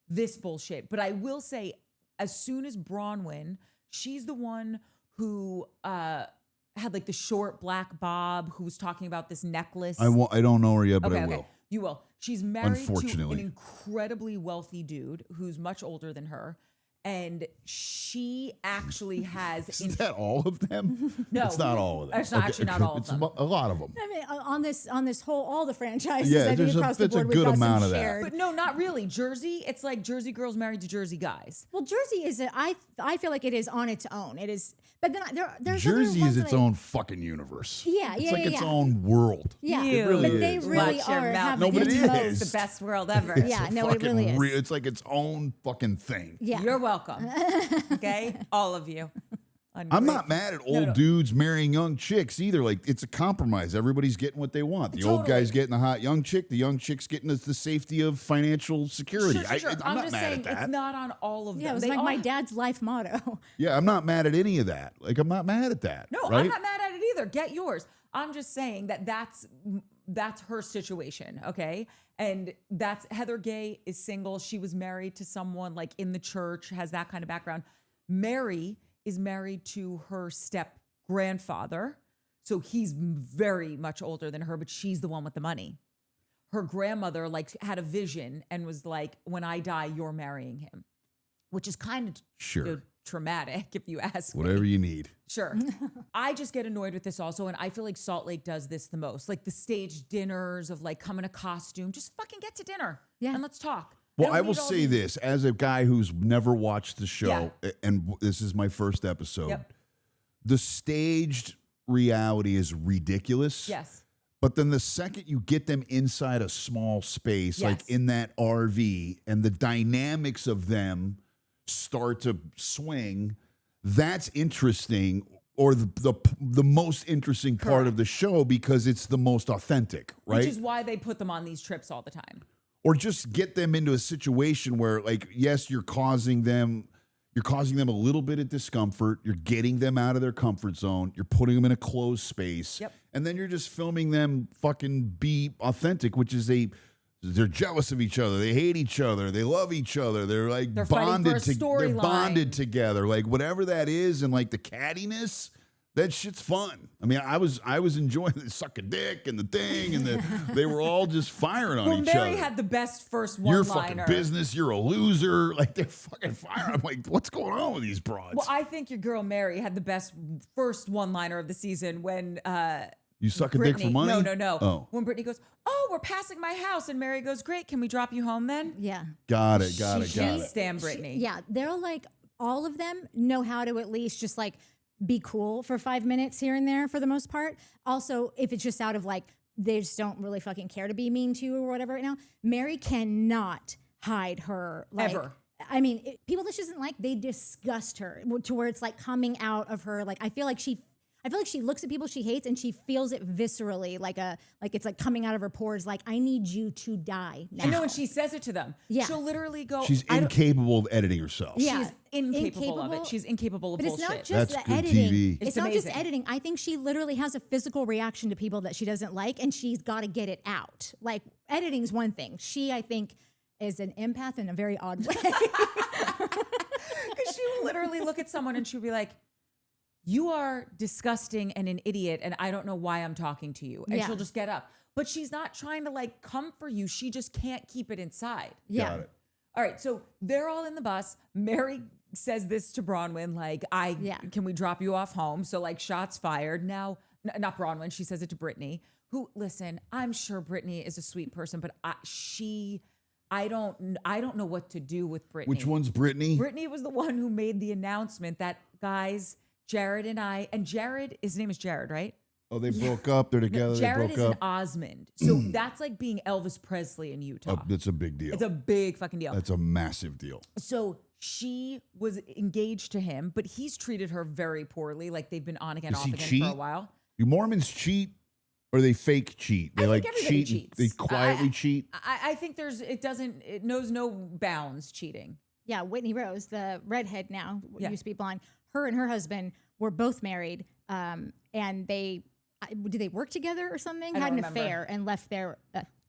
this bullshit. But I will say, as soon as Bronwyn, she's the one who had like the short black bob who was talking about this necklace. I don't know her yet, but I will. Okay. You will. She's married to Unfortunately. an incredibly wealthy dude who's much older than her. And she actually has... Is that all of them? No. It's not all of them. It's not, actually not all of them. A lot of them. I mean, on this whole, all the franchises, Yeah, I think there's across the that's a board, we've good got amount some of that. shared. But no, not really. Jersey, it's like Jersey girls married to Jersey guys. Well, Jersey is, I feel like it is on its own. It is, but then there's Jersey other is ones its that own fucking universe. Yeah, It's yeah, like yeah, its yeah. own world. Yeah, You but really they is. really Watch your are mouth. having No, but the it most. is. It's the best world ever. Yeah, no, it really is. It's like its own fucking thing. Yeah. You're welcome. Okay? All of you. I'm not mad at old dudes marrying young chicks either. Like, it's a compromise. Everybody's getting what they want. The old guy's getting the hot young chick. The young chick's getting the safety of financial security. Sure. I'm not just mad saying at that. it's not on all of them. Yeah, it was They like all my dad's life motto. Yeah, I'm not mad at any of that. Like, I'm not mad at that. No, right? I'm not mad at it either. Get yours. I'm just saying that's her situation, okay? And that's Heather Gay is single. She was married to someone like in the church, has that kind of background. Mary is married to her step grandfather. So he's very much older than her, but she's the one with the money. Her grandmother like had a vision and was like, when I die, you're marrying him, which is kind of Sure. traumatic if you ask me. Whatever you need. Sure. I just get annoyed with this also. And I feel like Salt Lake does this the most. Like the stage dinners of like come in a costume. Just fucking get to dinner. Yeah. And let's talk. Well, I don't will need all say these- this as a guy who's never watched the show, and this is my first episode. Yep. The staged reality is ridiculous. Yes. But then the second you get them inside a small space, like Yes. in that RV, and the dynamics of them start to swing, that's interesting, or the most interesting part Correct. of the show because it's the most authentic, right? Which is why they put them on these trips all the time. Or just get them into a situation where, like, yes, you're causing them a little bit of discomfort. You're getting them out of their comfort zone. You're putting them in a closed space. Yep. And then you're just filming them fucking be authentic, which is they're jealous of each other. They hate each other. They love each other. They're like They're fighting for a they're storyline. bonded together. Like whatever that is, and like the cattiness, that shit's fun. I mean, I was enjoying the suck a dick and the thing, and they were all just firing on Well, each Mary other. had the best first Your one-liner. fucking business. You're a loser. Like they're fucking firing. I'm like, what's going on with these broads? Well, I think your girl Mary had the best first one-liner of the season when you suck a dick for Brittany- money? No. Oh, When Brittany goes, "Oh, we're passing my house," and Mary goes, "Great, can we drop you home then?" Yeah. got it. She Got can't it. stand Brittany. Yeah, they're like, all of them know how to at least just like be cool for 5 minutes here and there for the most part. Also, if it's just out of like, they just don't really fucking care to be mean to you or whatever right now, Mary cannot hide her. Like, Ever. I mean, people that she doesn't like, they disgust her to where it's like coming out of her. Like, I feel like she looks at people she hates and she feels it viscerally, like it's like coming out of her pores. Like, I need you to die now. I know, and she says it to them. Yeah. She'll literally go. She's "I don't-" incapable of editing herself. Yeah. She's incapable of it. She's incapable of But bullshit. it's not just That's the good editing. TV. It's It's not just amazing. editing. I think she literally has a physical reaction to people that she doesn't like, and she's got to get it out. Like, editing's one thing. She, I think, is an empath in a very odd way. Because she will literally look at someone and she'll be like, "You are disgusting and an idiot, and I don't know why I'm talking to you." And Yeah. she'll just get up. But she's not trying to like come for you. She just can't keep it inside. Yeah. Got it. All right, so they're all in the bus. Mary says this to Bronwyn, like, can we drop you off home? So like shots fired. Now, not Bronwyn, she says it to Brittany, who, listen, I'm sure Brittany is a sweet person, but I don't know what to do with Brittany. Which one's Brittany? Brittany was the one who made the announcement that, guys, Jared and I, and Jared, his name is Jared, right? Oh, they broke up. They're together. Jared they is broke an up. Osmond. So that's like being Elvis Presley in Utah. Oh, that's a big deal. It's a big fucking deal. That's a massive deal. So she was engaged to him, but he's treated her very poorly. Like they've been on again, Does off he again cheat? for a while. Do Mormons cheat? Or they fake cheat. They I like think everybody cheat. cheats. They quietly cheat. I think it knows no bounds cheating. Yeah, Whitney Rose, the redhead now, Yeah. used to be blonde. Her and her husband were both married, and did they work together or something? I Had don't an remember. affair and left their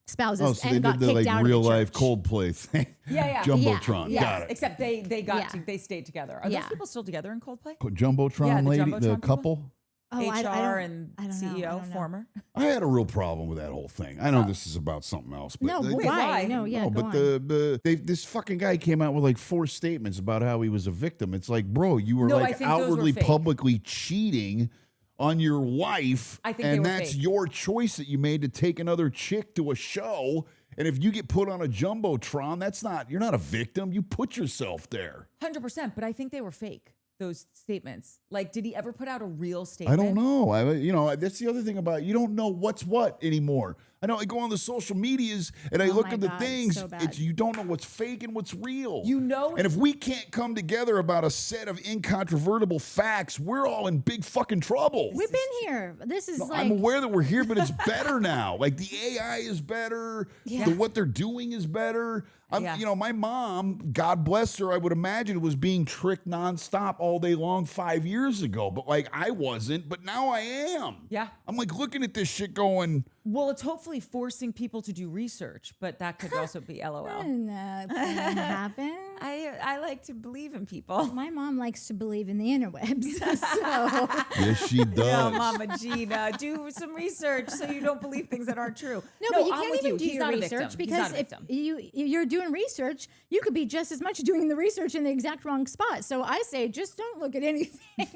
spouses Oh, so and they got did the kicked out real of the life church. Coldplay thing. Yeah. Jumbotron. Yeah. Got it. Except they stayed together. Are Yeah. those people still together in Coldplay? Jumbotron Yeah, the lady, Jumbotron the people. couple. Oh, HR I don't- and I don't know. CEO, I don't know. former. I had a real problem with that whole thing. I know this is about something else, but No, they- why? why? No, yeah, no, go but on. this fucking guy came out with like 4 statements about how he was a victim. It's like, bro, you were No, I like think those were outwardly, fake. publicly cheating on your wife, I think they and were that's fake. your choice that you made to take another chick to a show. And if you get put on a jumbotron, you're not a victim. You put yourself there. 100%, but I think they were fake. Those statements. Like, did he ever put out a real I statement? don't know. That's the other thing about it. You don't know what's what anymore. I know I go on the social medias and I Oh look my at the God, things. so bad. You don't know what's fake and what's real. You know- And if we can't come together about a set of incontrovertible facts, we're all in big fucking trouble. We've been here. This is like I'm aware that we're here, but it's better now. Like the AI is better. Yeah. What they're doing is better. Yeah. My mom, God bless her, I would imagine was being tricked nonstop all day long 5 years ago. But like I wasn't, but now I am. Yeah. I'm like looking at this shit going, Well, it's hopefully forcing people to do research, but that could also be LOL. no, that can't happen. I like to believe in people. My mom likes to believe in the interwebs, so yes, she does. Yeah, Mama Gina, do some research so you don't believe things that aren't true. no, but you I'm can't with even do He's your not a victim. research He's not because a if victim. you're doing research, you could be just as much doing the research in the exact wrong spot. So I say, just don't look at anything.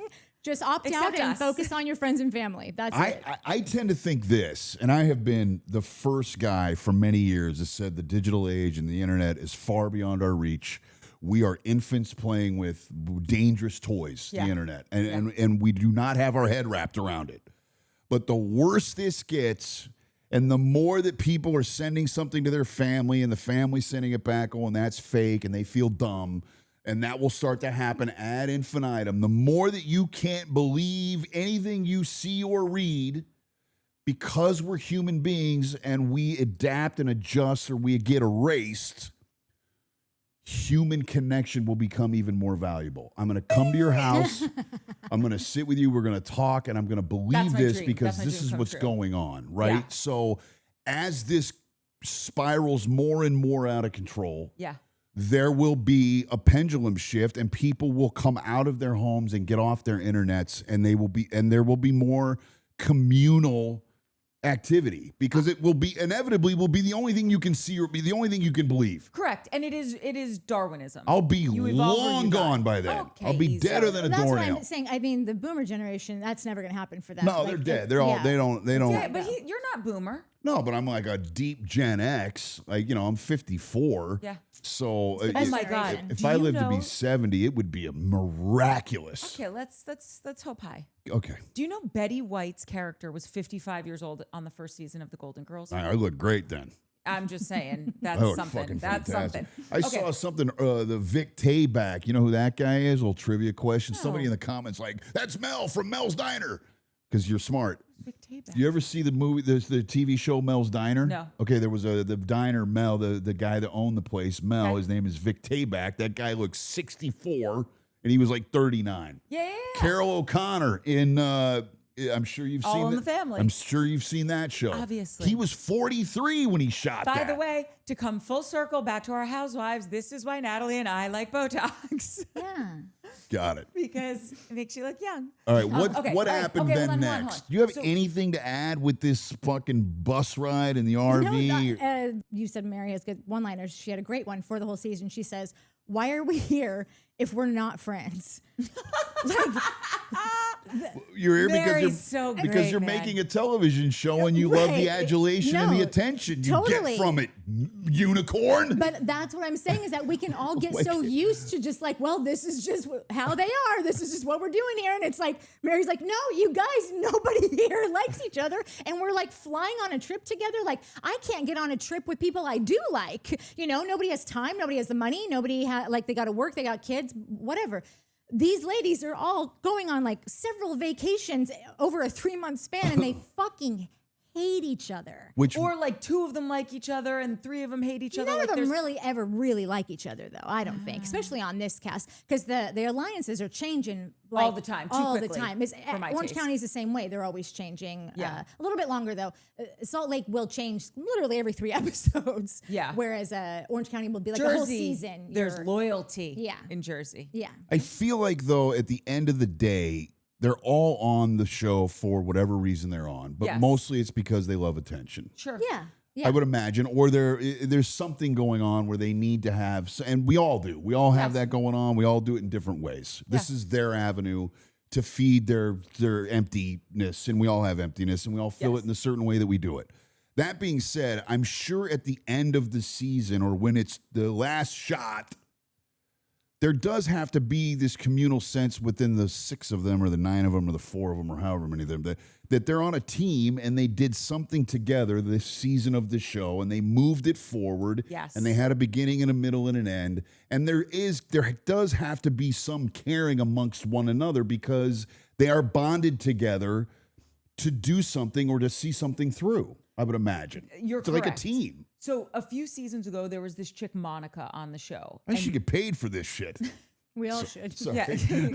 Just opt Except out and us. focus on your friends and family. That's it. I tend to think this, and I have been the first guy for many years that said the digital age and the internet is far beyond our reach. We are infants playing with dangerous toys, Yeah. the internet, and we do not have our head wrapped around it. But the worse this gets, and the more that people are sending something to their family and the family sending it back, and that's fake, and they feel dumb, and that will start to happen ad infinitum. The more that you can't believe anything you see or read, because we're human beings and we adapt and adjust or we get erased, human connection will become even more valuable. I'm going to come to your house. I'm going to sit with you. We're going to talk, and I'm going to believe That's my this dream. because That's my this dream is come what's true. going on, right? Yeah. So as this spirals more and more out of control, Yeah. there will be a pendulum shift, and people will come out of their homes and get off their internets, and there will be more communal activity because it will be inevitably will be the only thing you can see or be the only thing you can believe. Correct. And it is Darwinism. I'll be You evolve or long you die. gone by then. Okay, I'll be easy. deader than a That's what doornail. I'm saying. I mean, the boomer generation, that's never going to happen for them. No, Like, they're dead. They're all yeah. they don't Yeah, but you're not boomer. No, but I'm like a deep Gen X. Like, I'm 54. Yeah. So the Oh best my God. generation. if Do I you lived to know- be 70, it would be a miraculous. Okay, let's hope high. Okay. Do you know Betty White's character was 55 years old on the first season of The Golden Girls? I look great then. I'm just saying that's I look something. fucking That's fantastic. something. I saw something, the Vic Tay back. You know who that guy is? A little trivia question. Somebody in the comments like, that's Mel from Mel's Diner. Because you're smart. Vic Tayback. You ever see the movie, the TV show Mel's Diner? No. Okay, there was the diner, Mel, the guy that owned the place, Mel. Okay. His name is Vic Tayback. That guy looks 64, and he was like 39. Yeah. Carol O'Connor in, I'm sure you've All seen in that- the Family. I'm sure you've seen that show. Obviously. He was 43 when he shot By that. the way, to come full circle back to our housewives, this is why Natalie and I like Botox. Yeah. Got it. Because it makes you look young. All right, what okay, what all right, happened okay, then hold on, next? hold on. Do you have So- anything to add with this fucking bus ride in the You RV? know, you said Mary has good one-liners. She had a great one for the whole season. She says, "Why are we here if we're not friends?" You're here because Mary's you're so because great, you're man. making a television show and you love the Right. adulation and the No, attention you totally. get from it. Unicorn. But that's what I'm saying is that we can all get Like- so used to just like, well, this is just how they are. This is just what we're doing here. And it's like, Mary's like, no, you guys, nobody here likes each other. And we're like flying on a trip together. Like, I can't get on a trip with people I do like. Nobody has time. Nobody has the money. Nobody they got to work. They got kids, whatever. These ladies are all going on like several vacations over a 3-month span and they fucking hate each other. Or like 2 of them like each other and 3 of them hate each other. None Like of them really ever really like each other, though. I don't think, especially on this cast, because the alliances are changing like, all the time, all quickly, the time. Orange County is the same way; they're always changing. Yeah. A little bit longer though. Salt Lake will change literally every 3 episodes. Yeah. Whereas Orange County will be like Jersey, a whole season. There's loyalty. Yeah. In Jersey. Yeah. I feel like though at the end of the day, they're all on the show for whatever reason they're on, but Yes. mostly it's because they love attention. Sure. Yeah. Yeah. I would imagine, or there's something going on where they need to have, and we all do. We all have Yes. that going on. We all do it in different ways. This is their avenue to feed their emptiness, and we all have emptiness, and we all fill Yes. it in a certain way that we do it. That being said, I'm sure at the end of the season or when it's the last shot, there does have to be this communal sense within the 6 of them or the 9 of them or the 4 of them or however many of them that they're on a team and they did something together this season of the show and they moved it forward. Yes. And they had a beginning and a middle and an end. And there does have to be some caring amongst one another because they are bonded together to do something or to see something through, I would imagine. You're it's like a correct. team. So a few seasons ago, there was this chick, Monica, on the show. I should get paid for this shit. We all should. Sorry. Yeah,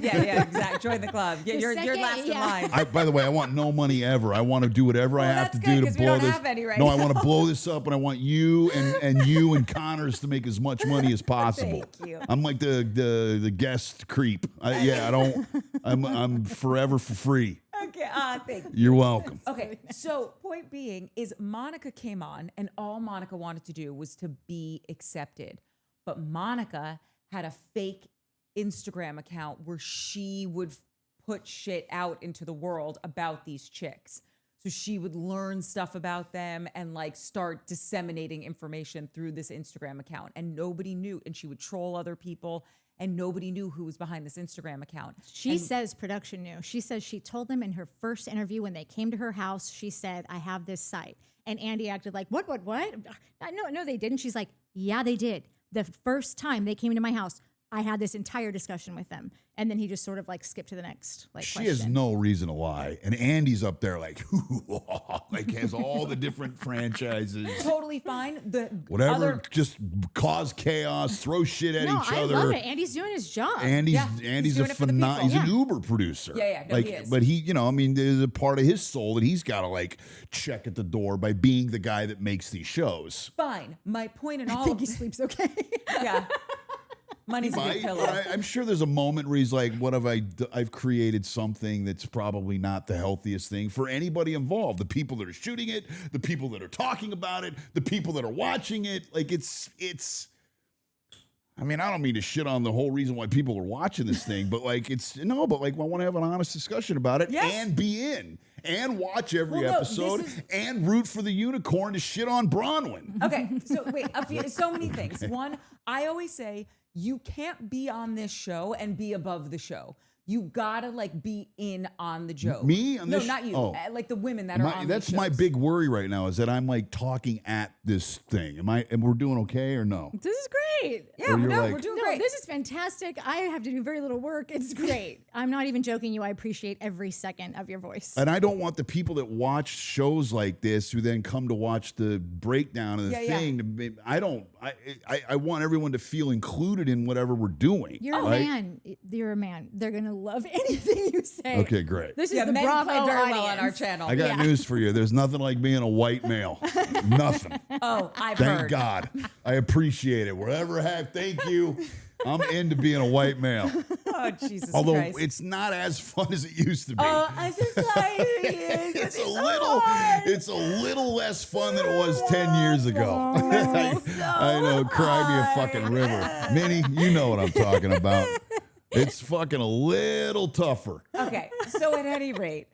yeah, exactly. Join the club. Yeah, you're second- last in yeah. line. By the way, I want no money ever. I want to do whatever I have to that's good, do 'cause to we blow don't this. have any right no, I now. want to blow this up, and I want you and you and Connors to make as much money as possible. Thank you. I'm like the guest creep. I'm forever for free. Okay, thank you. You're welcome. Okay, so point being is Monica came on and all Monica wanted to do was to be accepted. But Monica had a fake Instagram account where she would put shit out into the world about these chicks. So she would learn stuff about them and like start disseminating information through this Instagram account. And nobody knew. And she would troll other people and nobody knew who was behind this Instagram account. She says production knew. She says she told them in her first interview when they came to her house, she said, I have this site. And Andy acted like, what? No, they didn't. She's like, yeah, they did. The first time they came into my house, I had this entire discussion with them. And then he just sort of like skipped to the next She question. has no reason to lie. And Andy's up there like has all the different franchises. Totally fine. The Whatever, other just cause chaos, throw shit at each I other. love it. Andy's doing his job. Andy's he's a doing it for the phenomenal. people. He's an Yeah. Uber producer. Yeah, no, like, he is. but he, there's a part of his soul that he's got to like check at the door by being the guy that makes these shows. fine. My point in I all think of he sleeps okay. yeah. Money's a good Might, pillow. but I'm sure there's a moment where he's like, "What have I? I've created something that's probably not the healthiest thing for anybody involved. The people that are shooting it, the people that are talking about it, the people that are watching it. Like it's." I mean, I don't mean to shit on the whole reason why people are watching this thing, but like I want to have an honest discussion about it Yes. and be in and watch every Well, no, episode this is- and root for the unicorn to shit on Bronwyn. Okay, so wait, so many things. One, I always say you can't be on this show and be above the show. You gotta like be in on the joke. Me on No, this? not you. Oh. Like the women that are on. That's these my shows. big worry right now is that I'm like talking at this thing. And we're doing okay or no? This is great. Yeah, Or you're no, like- we're doing No, great. this is fantastic. I have to do very little work. It's great. I'm not even joking you. I appreciate every second of your voice. And I don't want the people that watch shows like this who then come to watch the breakdown of the Yeah, thing. I want everyone to feel included in whatever we're doing. You're a right? man. You're a man. They're going to love anything you say. Okay, great. This is yeah, the men Bravo play very audience. well on our channel. I got Yeah. news for you. There's nothing like being a white male. Nothing. Oh, I've Thank heard. God. I appreciate it. Wherever I have, thank you. I'm into being a white male. Oh, Jesus Although Christ. it's not as fun as it used to be. I'm so sorry. It's a little less fun than it was 10 years ago. I know, cry me a fucking river. Minnie, you know what I'm talking about. It's fucking a little tougher. Okay, so at any rate,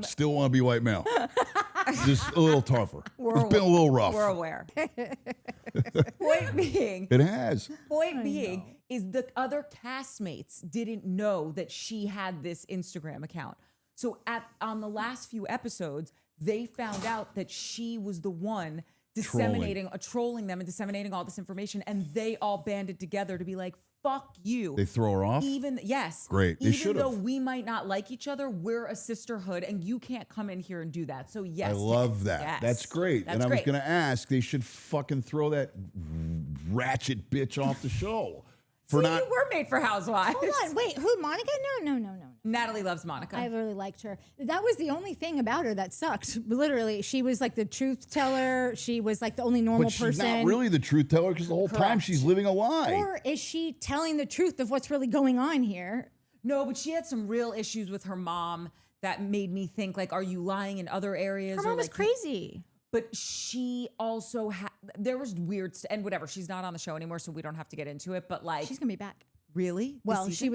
Still want to be white male. Just a little tougher. We're It's been a little rough. we're aware. Point being, It has. Point being is the other castmates didn't know that she had this Instagram account. So on the last few episodes, they found out that she was the one trolling them and disseminating all this information, and they all banded together to be like, fuck you. They throw her off? Yes. Great. They Even should've. though we might not like each other, we're a sisterhood and you can't come in here and do that. So yes. I love that. Yes. That's great. That's and I was great. going to ask, they should fucking throw that ratchet bitch off the show. For See, not. you were made for Housewives. Hold on, wait, who? Monica? No. Natalie loves Monica. I really liked her. That was the only thing about her that sucked. Literally, she was like the truth teller. She was like the only normal But she's person. not really the truth teller because the whole time Correct. she's living a lie. Or is she telling the truth of what's really going on here? No, but she had some real issues with her mom that made me think, like, are you lying in other areas? Her mom or was like, crazy. But she also had, there was weird, and whatever, she's not on the show anymore, so we don't have to get into it, but like. She's gonna be back. Really? This Well, season? she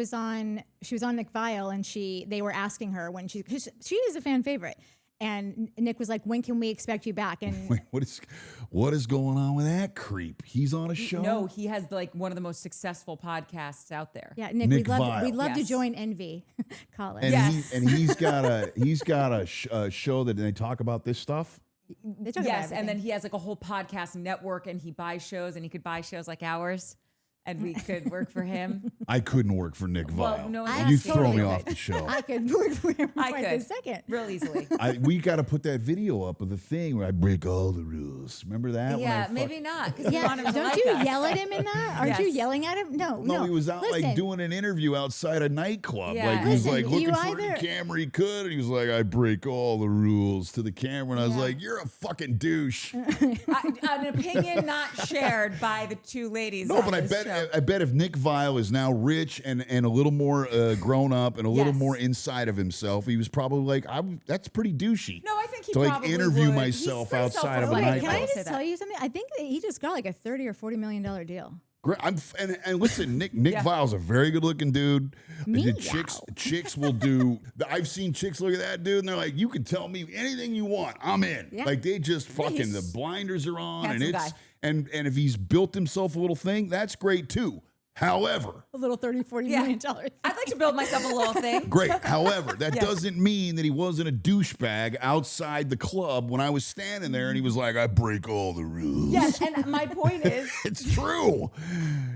was on Nick Viall, and they were asking her when cause she is a fan favorite, and Nick was like, "When can we expect you back?" And Wait, what is going on with that creep? He's on a show? No, he has like one of the most successful podcasts out there. yeah, Nick, Nick we'd Viall. love to Yes. join Envy. Call us. And, Yes. he's got a show that they talk about this stuff. They talk about Yes, and then everything. he has like a whole podcast network, and he buys shows, and he could buy shows like ours, and we could work for him. I couldn't work for Nick Well, Viall. no, I You that's throw totally me could. off the show. I could work for him I right could. this second. Real easily. We got to put that video up of the thing where I break all the rules. Remember that? when I Yeah, fuck- maybe not. Because Yeah, don't you yell at him in that? Aren't you Yes. yelling at him? No, No, he was out Listen, like doing an interview outside a nightclub. Yeah. Like he was Listen, like looking you for the either- camera he could, and he was like, "I break all the rules" to the camera, and I was Yeah. like, "You're a fucking douche." An opinion not shared by the two ladies. No, on but I this bet show. I bet if Nick Viall is now rich and a little more grown up and a little Yes. more inside of himself, he was probably like, "That's pretty douchey." No, I think he to like probably interview would. myself He's pretty outside of a Wait, self-aware. can I nightclub. just tell you something? I think that he just got like a $30 or $40 million deal. Great. And listen, Nick Yeah. Viall's a very good looking dude. Me, The chicks will do. I've seen chicks look at that dude and they're like, "You can tell me anything you want, I'm in." Yeah. Like they just fucking he's the blinders are on and handsome it's guy. and if he's built himself a little thing, that's great too. However, A little $30-40 Yeah. million thing. I'd like to build myself a little thing. great. However, that Yes. doesn't mean that he wasn't a douchebag outside the club when I was standing there and he was like, "I break all the rules." Yes, and my point is, It's true.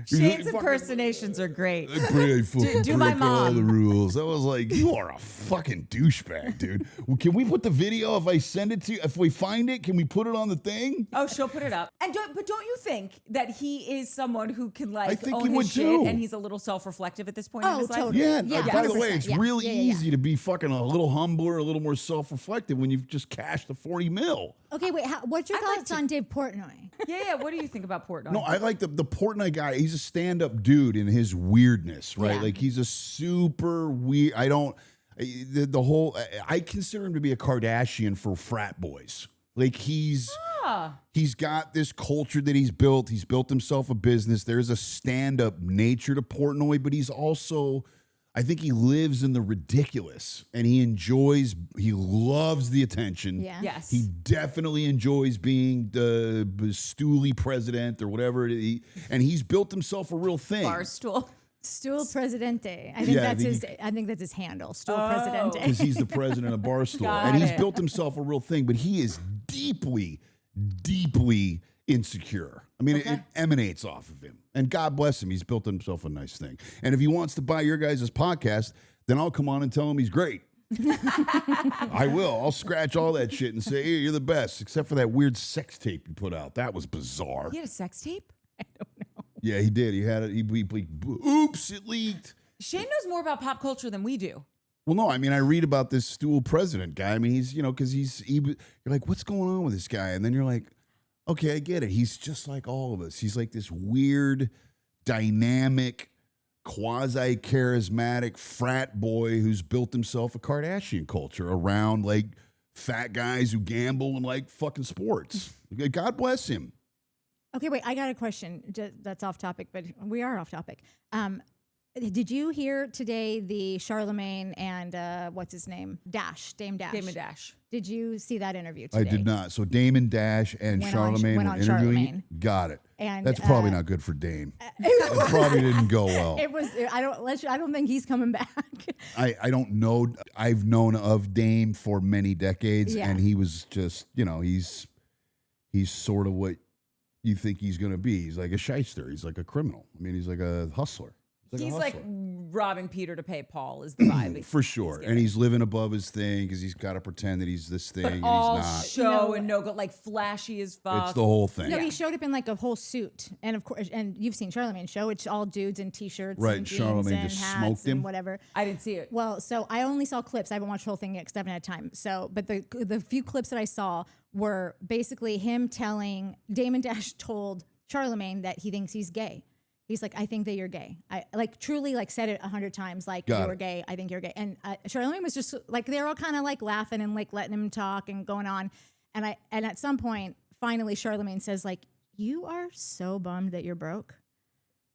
Shane's Fucking- impersonations are great. I fucking do my break all mom. the rules. I was like, "You are a fucking douchebag, dude." Well, can we put the video if I send it to you? If we find it, can we put it on the thing? Oh, she'll put it up. And don't you think that he is someone who can like I think own he his would shit too. and he's a little self-reflective at this point in Oh, his life? totally. Yeah. Yeah, By the 100%. way, it's Yeah, really yeah, yeah, yeah. easy to be fucking a little humbler, a little more self-reflective when you've just cashed the 40 mil. Okay, wait. What's your I'd like thoughts to- on Dave Portnoy? Yeah. What do you think about Portnoy? No, I like the Portnoy guy. He's a stand-up dude in his weirdness, right? Yeah. Like he's a super weird. The whole. I consider him to be a Kardashian for frat boys. Like he's got this culture that he's built. He's built himself a business. There's a stand-up nature to Portnoy, but he's also. I think he lives in the ridiculous, and he loves the attention. Yeah. Yes. He definitely enjoys being the stooly president or whatever, and he's built himself a real thing. Barstool. Stool Presidente. I think Yeah, that's the- his. I think that's his handle. Stool Oh. Presidente. Because he's the president of Barstool, Got and he's it. built himself a real thing. But he is deeply, deeply insecure. I mean, it emanates off of him. And God bless him. He's built himself a nice thing. And if he wants to buy your guys' podcast, then I'll come on and tell him he's great. I will. I'll scratch all that shit and say, "Hey, you're the best," except for that weird sex tape you put out. That was bizarre. He had a sex tape? Yeah, he did. He had it. Oops, it leaked. Shane knows more about pop culture than we do. Well, no, I mean, I read about this stool president guy. I mean, he's, because you're like, what's going on with this guy? And then you're like, okay, I get it. He's just like all of us. He's like this weird, dynamic, quasi-charismatic frat boy who's built himself a Kardashian culture around like fat guys who gamble and like fucking sports. God bless him. Okay, wait. I got a question. That's off topic, but we are off topic. Did you hear today the Charlemagne and what's his name? Dame Dash. Damon Dash. Did you see that interview today? I did not. So Damon Dash and Went Charlemagne on were interviewing. Charlemagne. Got it. And that's probably not good for Dame. It probably didn't go well. It was. I don't think he's coming back. I don't know. I've known of Dame for many decades, Yeah. and he was just, he's sort of what you think he's going to be. He's like a shyster. He's like a criminal. I mean, he's like a hustler. He's He's a like hustler. robbing Peter to pay Paul is the vibe. For sure. And he's living above his thing because he's got to pretend that he's this thing But and all he's not. show and no go, like flashy as fuck. It's the whole thing. No, he showed up in like a whole suit, and of course, and you've seen Charlemagne's show. It's all dudes in t-shirts, Right, and jeans Charlemagne and just hats smoked him. and whatever. I didn't see it. Well, so I only saw clips. I haven't watched the whole thing yet because I haven't had time. So, but the few clips that I saw were basically him telling Damon Dash told Charlemagne that he thinks he's gay. He's like, I think that you're gay. I like truly like said it 100 times, like Got you're it. gay. I think you're gay. And Charlemagne was just like, they're all kind of like laughing and like letting him talk and going on. And at some point, finally, Charlemagne says like, you are so bummed that you're broke.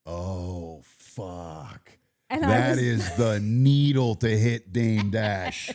Oh, fuck. And That is the needle to hit Dame Dash.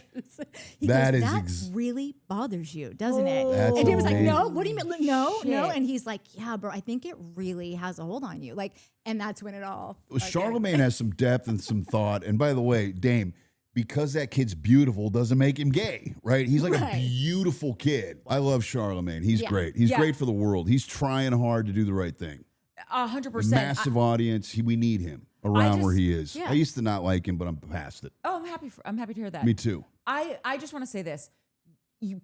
That is really bothers you, doesn't it? That's And he was like, "No, amazing. what do you mean? No, no." Shit. And he's like, "Yeah, bro, I think it really has a hold on you." Like, and that's when it all. Well, Charlemagne has some depth and some thought. And by the way, Dame, because that kid's beautiful doesn't make him gay, right? He's like a Right. beautiful kid. I love Charlemagne. He's Yeah. great. He's Yeah. great for the world. He's trying hard to do the right thing. 100%. Massive audience. We need him around where just- he is. yeah. I used to not like him, but I'm past it. I'm happy to hear that. Me too. I just want to say this.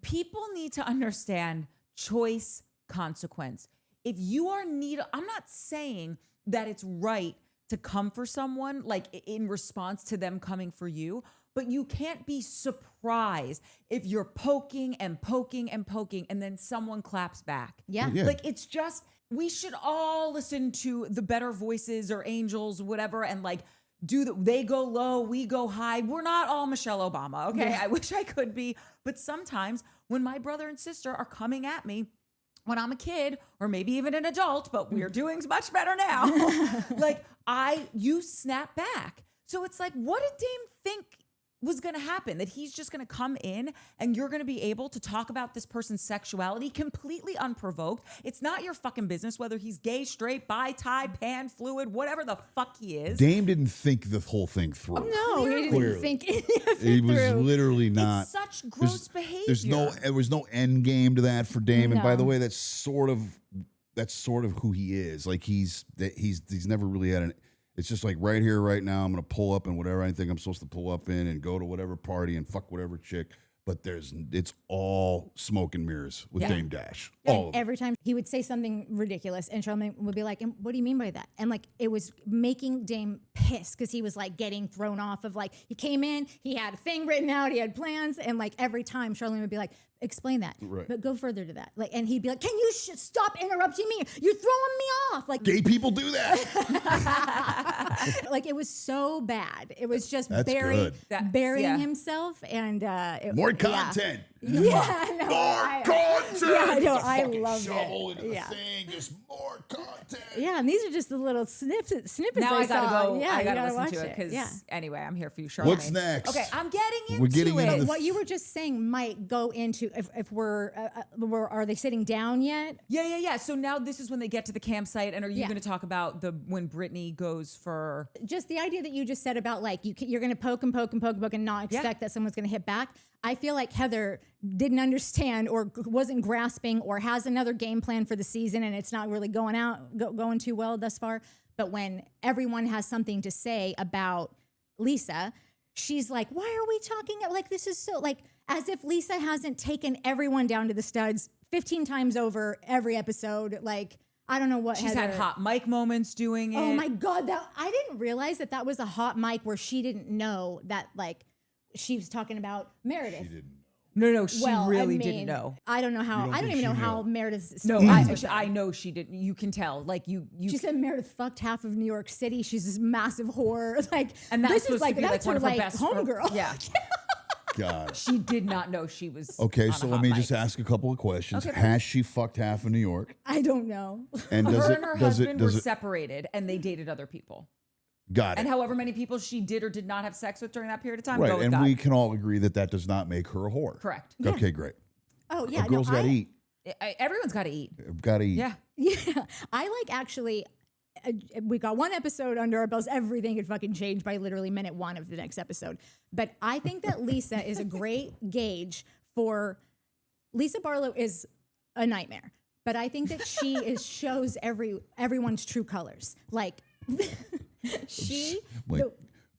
People need to understand choice, consequence. If you are I'm not saying that it's right to come for someone like in response to them coming for you, but you can't be surprised if you're poking and poking and poking and then someone claps back. Yeah. Yeah. Like it's just, we should all listen to the better voices or angels, whatever, and like they go low, we go high. We're not all Michelle Obama, okay? Yeah. I wish I could be, but sometimes when my brother and sister are coming at me when I'm a kid or maybe even an adult, but we're doing much better now. Like you snap back. So it's like, what did Dame think was going to happen? That he's just going to come in and you're going to be able to talk about this person's sexuality completely unprovoked. It's not your fucking business whether he's gay, straight, bi, tie, pan, fluid, whatever the fuck he is. Dame didn't think the whole thing through. No, he didn't Clearly. think any of He it was through. literally not. It's such gross behavior. There was no end game to that for Dame. And by No. the way, that's sort of who he is. Like he's never really had an. It's just like right here, right now. I'm gonna pull up in whatever I think I'm supposed to pull up in and go to whatever party and fuck whatever chick. But it's all smoke and mirrors with Yeah. Dame Dash. All And of it. every time he would say something ridiculous, and Charlemagne would be like, "And what do you mean by that?" And like it was making Dame pissed because he was like getting thrown off of like he came in, he had a thing written out, he had plans, and like every time Charlemagne would be like, "Explain that, Right. but go further to that." Like, and he'd be like, "Can you stop interrupting me? You're throwing me off!" Like, Gay people do that. like it was so bad. It was just That's good. burying Yeah. himself and More yeah. content. Yeah, no, More content. Yeah, I know. Just a I fucking loved shovel it. into the Yeah. thing. Just more content. Yeah, and these are just the little snippets. Now I gotta saw. go. Yeah, I you gotta gotta listen watch to it because Yeah. anyway, I'm here for you, Charlemagne. What's next? Okay, I'm getting into We're getting it. into the What you were just saying might go into if we're are they sitting down yet? Yeah. So now this is when they get to the campsite, and are you Yeah. going to talk about when Brittany goes for? Just the idea that you just said about like you're going to poke and poke and poke and poke and not expect that someone's going to hit back. I feel like Heather didn't understand or wasn't grasping or has another game plan for the season, and it's not really going too well thus far. But when everyone has something to say about Lisa, she's like, "Why are we talking like this is so like as if Lisa hasn't taken everyone down to the studs 15 times over every episode." Like, I don't know what She's had Heather- hot mic moments doing it. Oh my God, that I didn't realize that was a hot mic where she didn't know that like she was talking about Meredith. No, she Well, really I didn't mean, know. I don't know how. don't I don't think even know she how knew? Meredith. No, I know she didn't. You can tell. Like you. She said Meredith fucked half of New York City. She's this massive whore. Like, And that's this supposed is like to be that's like one her of her like best homegirl. Yeah, God. she did not know she was. Okay, on a so hot let me mic. just ask a couple of questions. Okay. Has she fucked half of New York? I don't know. And does Her it and her does it husband were does it separated, and they dated other people. got And it? however many people she did or did not have sex with during that period of time, Right, go with and God. we can all agree that does not make her a whore. Correct. Okay, great. Oh yeah, A girl's got to eat. Everyone's got to eat. Got to eat. Yeah. Yeah, I like actually. We got one episode under our belts. Everything had fucking changed by literally minute one of the next episode. But I think that Lisa is a great gauge for. Lisa Barlow is a nightmare, but I think that she shows everyone's true colors. Like She. Like,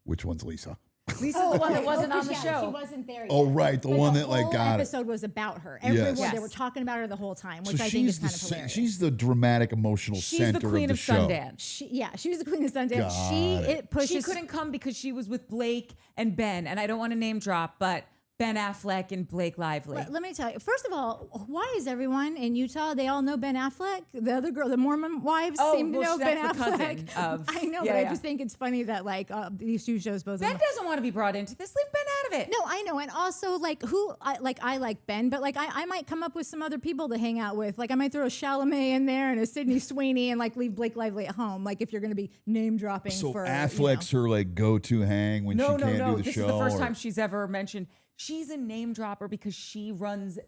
which one's Lisa? Lisa's the one that wasn't on the She show. wasn't there yet. Oh, right. The one that like got it. The episode was about her. Everyone, Yes. they were talking about her the whole time, which So I think is kind of hilarious. she's the dramatic, emotional She's center the queen of the of show. Sundance. She was the queen of Sundance. Got it. It pushes. She couldn't come because she was with Blake and Ben, and I don't want to name drop, but Ben Affleck and Blake Lively. Let me tell you. First of all, why is everyone in Utah? They all know Ben Affleck. The other girl, the Mormon wives, seem to know Ben that's the Affleck. cousin of- I know, yeah, but I yeah. just think it's funny that like these two shows both. Ben doesn't want to be brought into this. Leave Ben out of it. No, I know, and also like I like Ben, but like I might come up with some other people to hang out with. Like I might throw a Charlemagne in there and a Sydney Sweeney, and like leave Blake Lively at home. Like if you're going to be name dropping So for Affleck's her like go-to hang when she can't do the This show. is the first or- time she's ever mentioned. She's a name dropper because she runs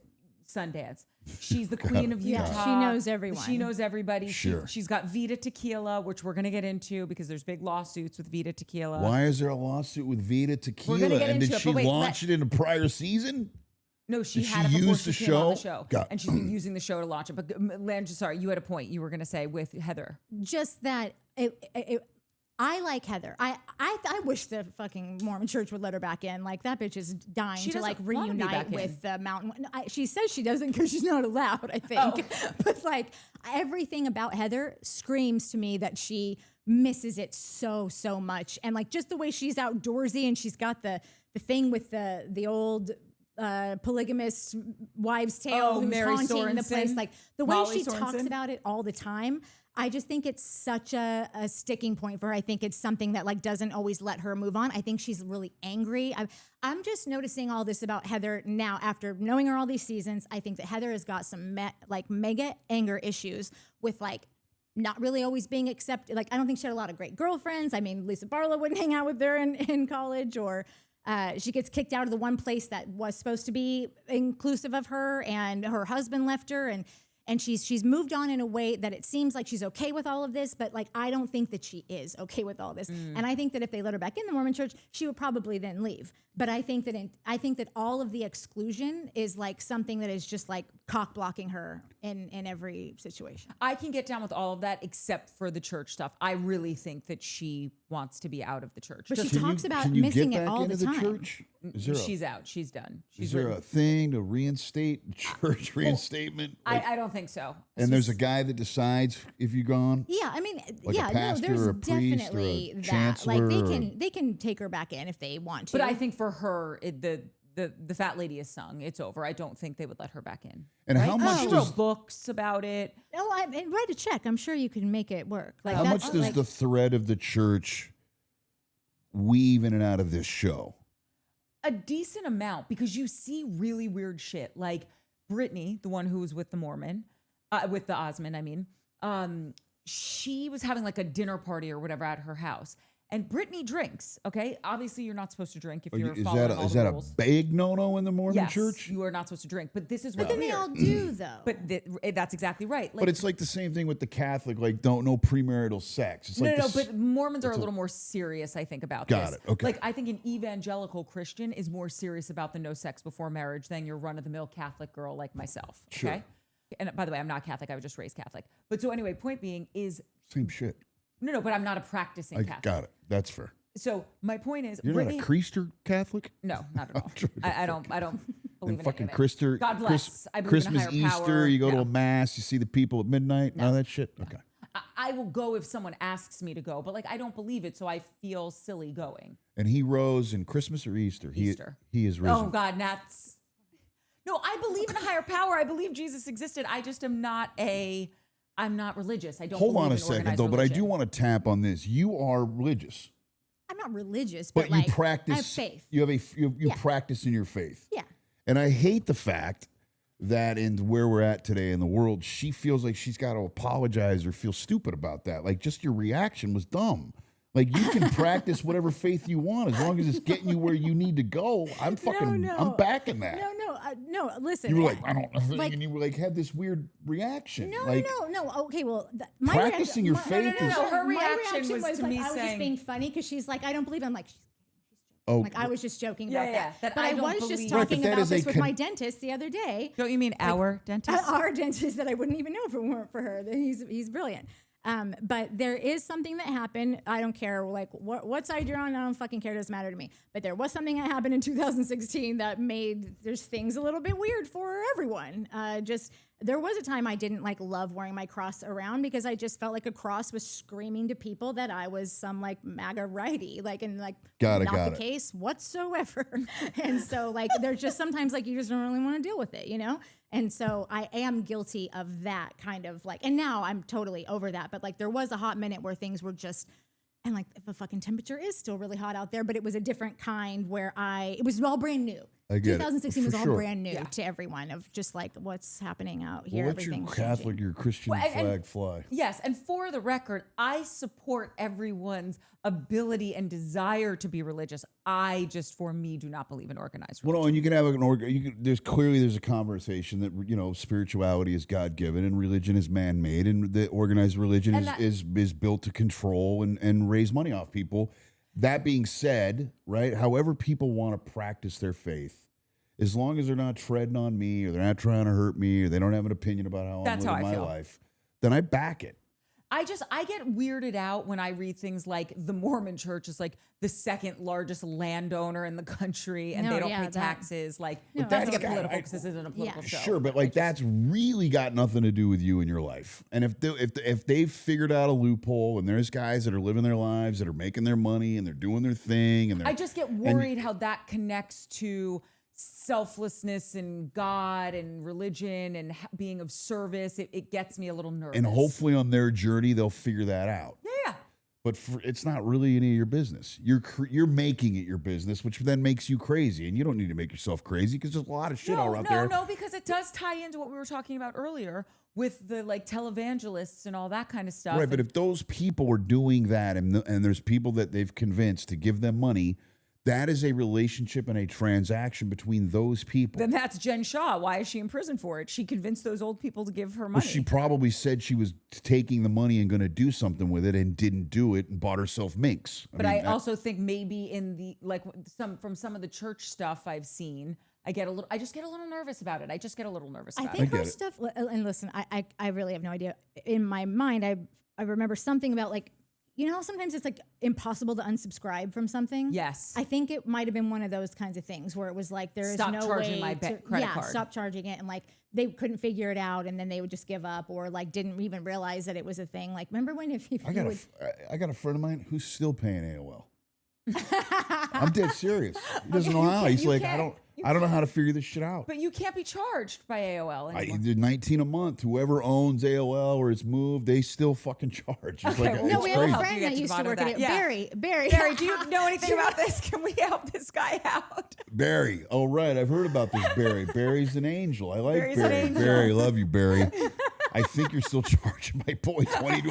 Sundance. She's the queen of Yeah, Utah. she knows everyone. She knows everybody. Sure. She's got Vita Tequila, which we're going to get into because there's big lawsuits with Vita Tequila. Why is there a lawsuit with Vita Tequila? gonna get And into did it, she but wait, launch it in a prior season? No, she Did had she it before use she the came on the show? show. Got- And she's been using the show to launch it. But Landry, sorry, you had a point you were going to say with Heather. just that I like Heather. I wish the fucking Mormon church would let her back in. Like that bitch is dying She to like doesn't wanna be back reunite in. with the mountain. She says she doesn't because she's not allowed, I think. Oh. But like everything about Heather screams to me that she misses it so much. And like just the way she's outdoorsy and she's got the thing with the old polygamous wives' tale Oh, who's Mary haunting the place. Sorensen? Like the way Molly she talks Sorensen? about it all the time. I just think it's such a sticking point for her. I think it's something that like doesn't always let her move on. I think she's really angry. I'm just noticing all this about Heather now after knowing her all these seasons. I think that Heather has got some like mega anger issues with like not really always being accepted. Like I don't think she had a lot of great girlfriends. I mean, Lisa Barlow wouldn't hang out with her in college, or she gets kicked out of the one place that was supposed to be inclusive of her, and her husband left her, and she's moved on in a way that it seems like she's okay with all of this, but like I don't think that she is okay with all this. And I think that if they let her back in the Mormon church, she would probably then leave. But I think that all of the exclusion is like something that is just like cock blocking her in every situation. I can get down with all of that except for the church stuff. I really think that she wants to be out of the church. But Just- she talks about Can you missing get it back all into the time. church? Is there she's out. She's done. She's is there a written- thing to reinstate church reinstatement? Like, I don't think so. and there's a guy that decides if you're gone. Yeah, I mean, Like a yeah, pastor no, there's or a priest or a definitely that. chancellor Like or- they can take her back in if they want to. But I think for her, the fat lady is sung. It's over. I don't think they would let her back in. And how Right? much She does wrote books about it. and write a check. I'm sure you can make it work. Like how that's, much does like, the thread of the church weave in and out of this show? A decent amount, because you see really weird shit. Like Brittany, the one who was with the Mormon, with the Osman, I mean, she was having like a dinner party or whatever at her house. And Brittany drinks, okay? Obviously, you're not supposed to drink if you're Is following that all is the that rules. a big no-no in the Mormon Yes, church? you are not supposed to drink. But this is But what's then they weird. all do though. But that's exactly right. Like, But it's like the same thing with the Catholic, like don't know premarital sex. It's like no, this- but Mormons are a little more serious, I think, about Got this. it, okay. Like, I think an evangelical Christian is more serious about the no sex before marriage than your run-of-the-mill Catholic girl like myself. Sure. Okay? And by the way, I'm not Catholic. I was just raised Catholic. But so anyway, point being is, same shit. no, but I'm not a practicing I Catholic. got it. That's fair. So my point is, You're Brittany, not a Creaster Catholic? no, not at all. sure. I don't believe And in fucking any of it. Christer, God bless. I believe Christmas, in a higher Easter, power. you go to No. a mass, you see the people at midnight, none of that shit? Okay. I will go if someone asks me to go, but like I don't believe it, so I feel silly going. And he rose in Christmas or Easter? Easter. He is risen. Oh God, that's no. I believe in a higher power. I believe Jesus existed. I just am not I'm not religious. I don't. Hold on believe a in second, organized though, but I religion. do want to tap on this. You are religious, I'm not religious, but but, you like, practice. I have faith. You have you Yeah. practice in your faith. Yeah. And I hate the fact that in where we're at today in the world, she feels like she's got to apologize or feel stupid about that. Like, just your reaction was dumb. Like, you can practice whatever faith you want as long as it's getting you where you need to go. I'm I'm backing that. No, listen. You were like, I don't know. Like- and you were like, had this weird reaction. No, like, no. Okay, well, my Practicing your faith is- No, her my reaction was to like, me I was just saying- being funny because she's like, I don't believe. I'm like, oh, like I was just joking Yeah, about yeah, that. that But I I don't was believe- just Right, talking but that about is a this with con- my dentist the other day. Don't you mean our dentist? Our dentist that I wouldn't even know if it weren't for her. He's brilliant. But there is something that happened. I don't care like what side you're on. I don't fucking care. It doesn't matter to me. But there was something that happened in 2016 that made there's things a little bit weird for everyone. There was a time I didn't like love wearing my cross around because I just felt like a cross was screaming to people that I was some like MAGA righty, like and like not the case whatsoever. And so like there's just sometimes like you just don't really want to deal with it, you know? And so I am guilty of that kind of like, and now I'm totally over that. But like there was a hot minute where things were just, and like the fucking temperature is still really hot out there, but it was a different kind where it was all brand new. I get 2016 it, was all sure. brand new to everyone of just like what's happening out here. Well, let your Catholic, your Christian flag fly. Yes, and for the record, I support everyone's ability and desire to be religious. I just, for me, do not believe in organized religion. Well, and you can have there's clearly a conversation that, you know, spirituality is God-given and religion is man-made, and the organized religion is built to control and raise money off people. That being said, right, however people want to practice their faith, as long as they're not treading on me or they're not trying to hurt me or they don't have an opinion about how I'm living my life, then I back it. I get weirded out when I read things like the Mormon Church is like the second largest landowner in the country and they don't pay taxes. Like, that's get political because this isn't a political show. Sure, but like that's really got nothing to do with you and your life. And if they've figured out a loophole and there's guys that are living their lives that are making their money and they're doing their thing, and I just get worried how that connects to selflessness and God and religion and being of service. It gets me a little nervous. And hopefully on their journey they'll figure that out. Yeah. But it's not really any of your business. You're making it your business, which then makes you crazy. And you don't need to make yourself crazy because there's a lot of shit out there. No, because it does tie into what we were talking about earlier with the like televangelists and all that kind of stuff. Right, but if those people are doing that and there's people that they've convinced to give them money, that is a relationship and a transaction between those people. Then that's Jen Shah. Why is she in prison for it? She convinced those old people to give her money. Well, she probably said she was taking the money and going to do something with it and didn't do it and bought herself minks. I also think maybe in the like from some of the church stuff I've seen, I just get a little nervous about it. I think her stuff. And listen, I really have no idea. In my mind, I remember something about like, you know how sometimes it's like impossible to unsubscribe from something? Yes. I think it might have been one of those kinds of things where it was like, there is no way Stop charging my credit card. Stop charging it. And like, they couldn't figure it out and then they would just give up or like didn't even realize that it was a thing. Like, remember when I got a friend of mine who's still paying AOL. I'm dead serious. He doesn't know how. He's like, I don't know how to figure this shit out. But you can't be charged by AOL anymore. They're $19 a month. Whoever owns AOL or it's moved, they still fucking charge. It's okay, like, we have a friend that used to work at it. Barry, do you know anything about this? Can we help this guy out? Barry. Oh, right. I've heard about this Barry. Barry's an angel. I like Barry's Barry. an angel. Barry, love you, Barry. I think you're still charging my boy $20 a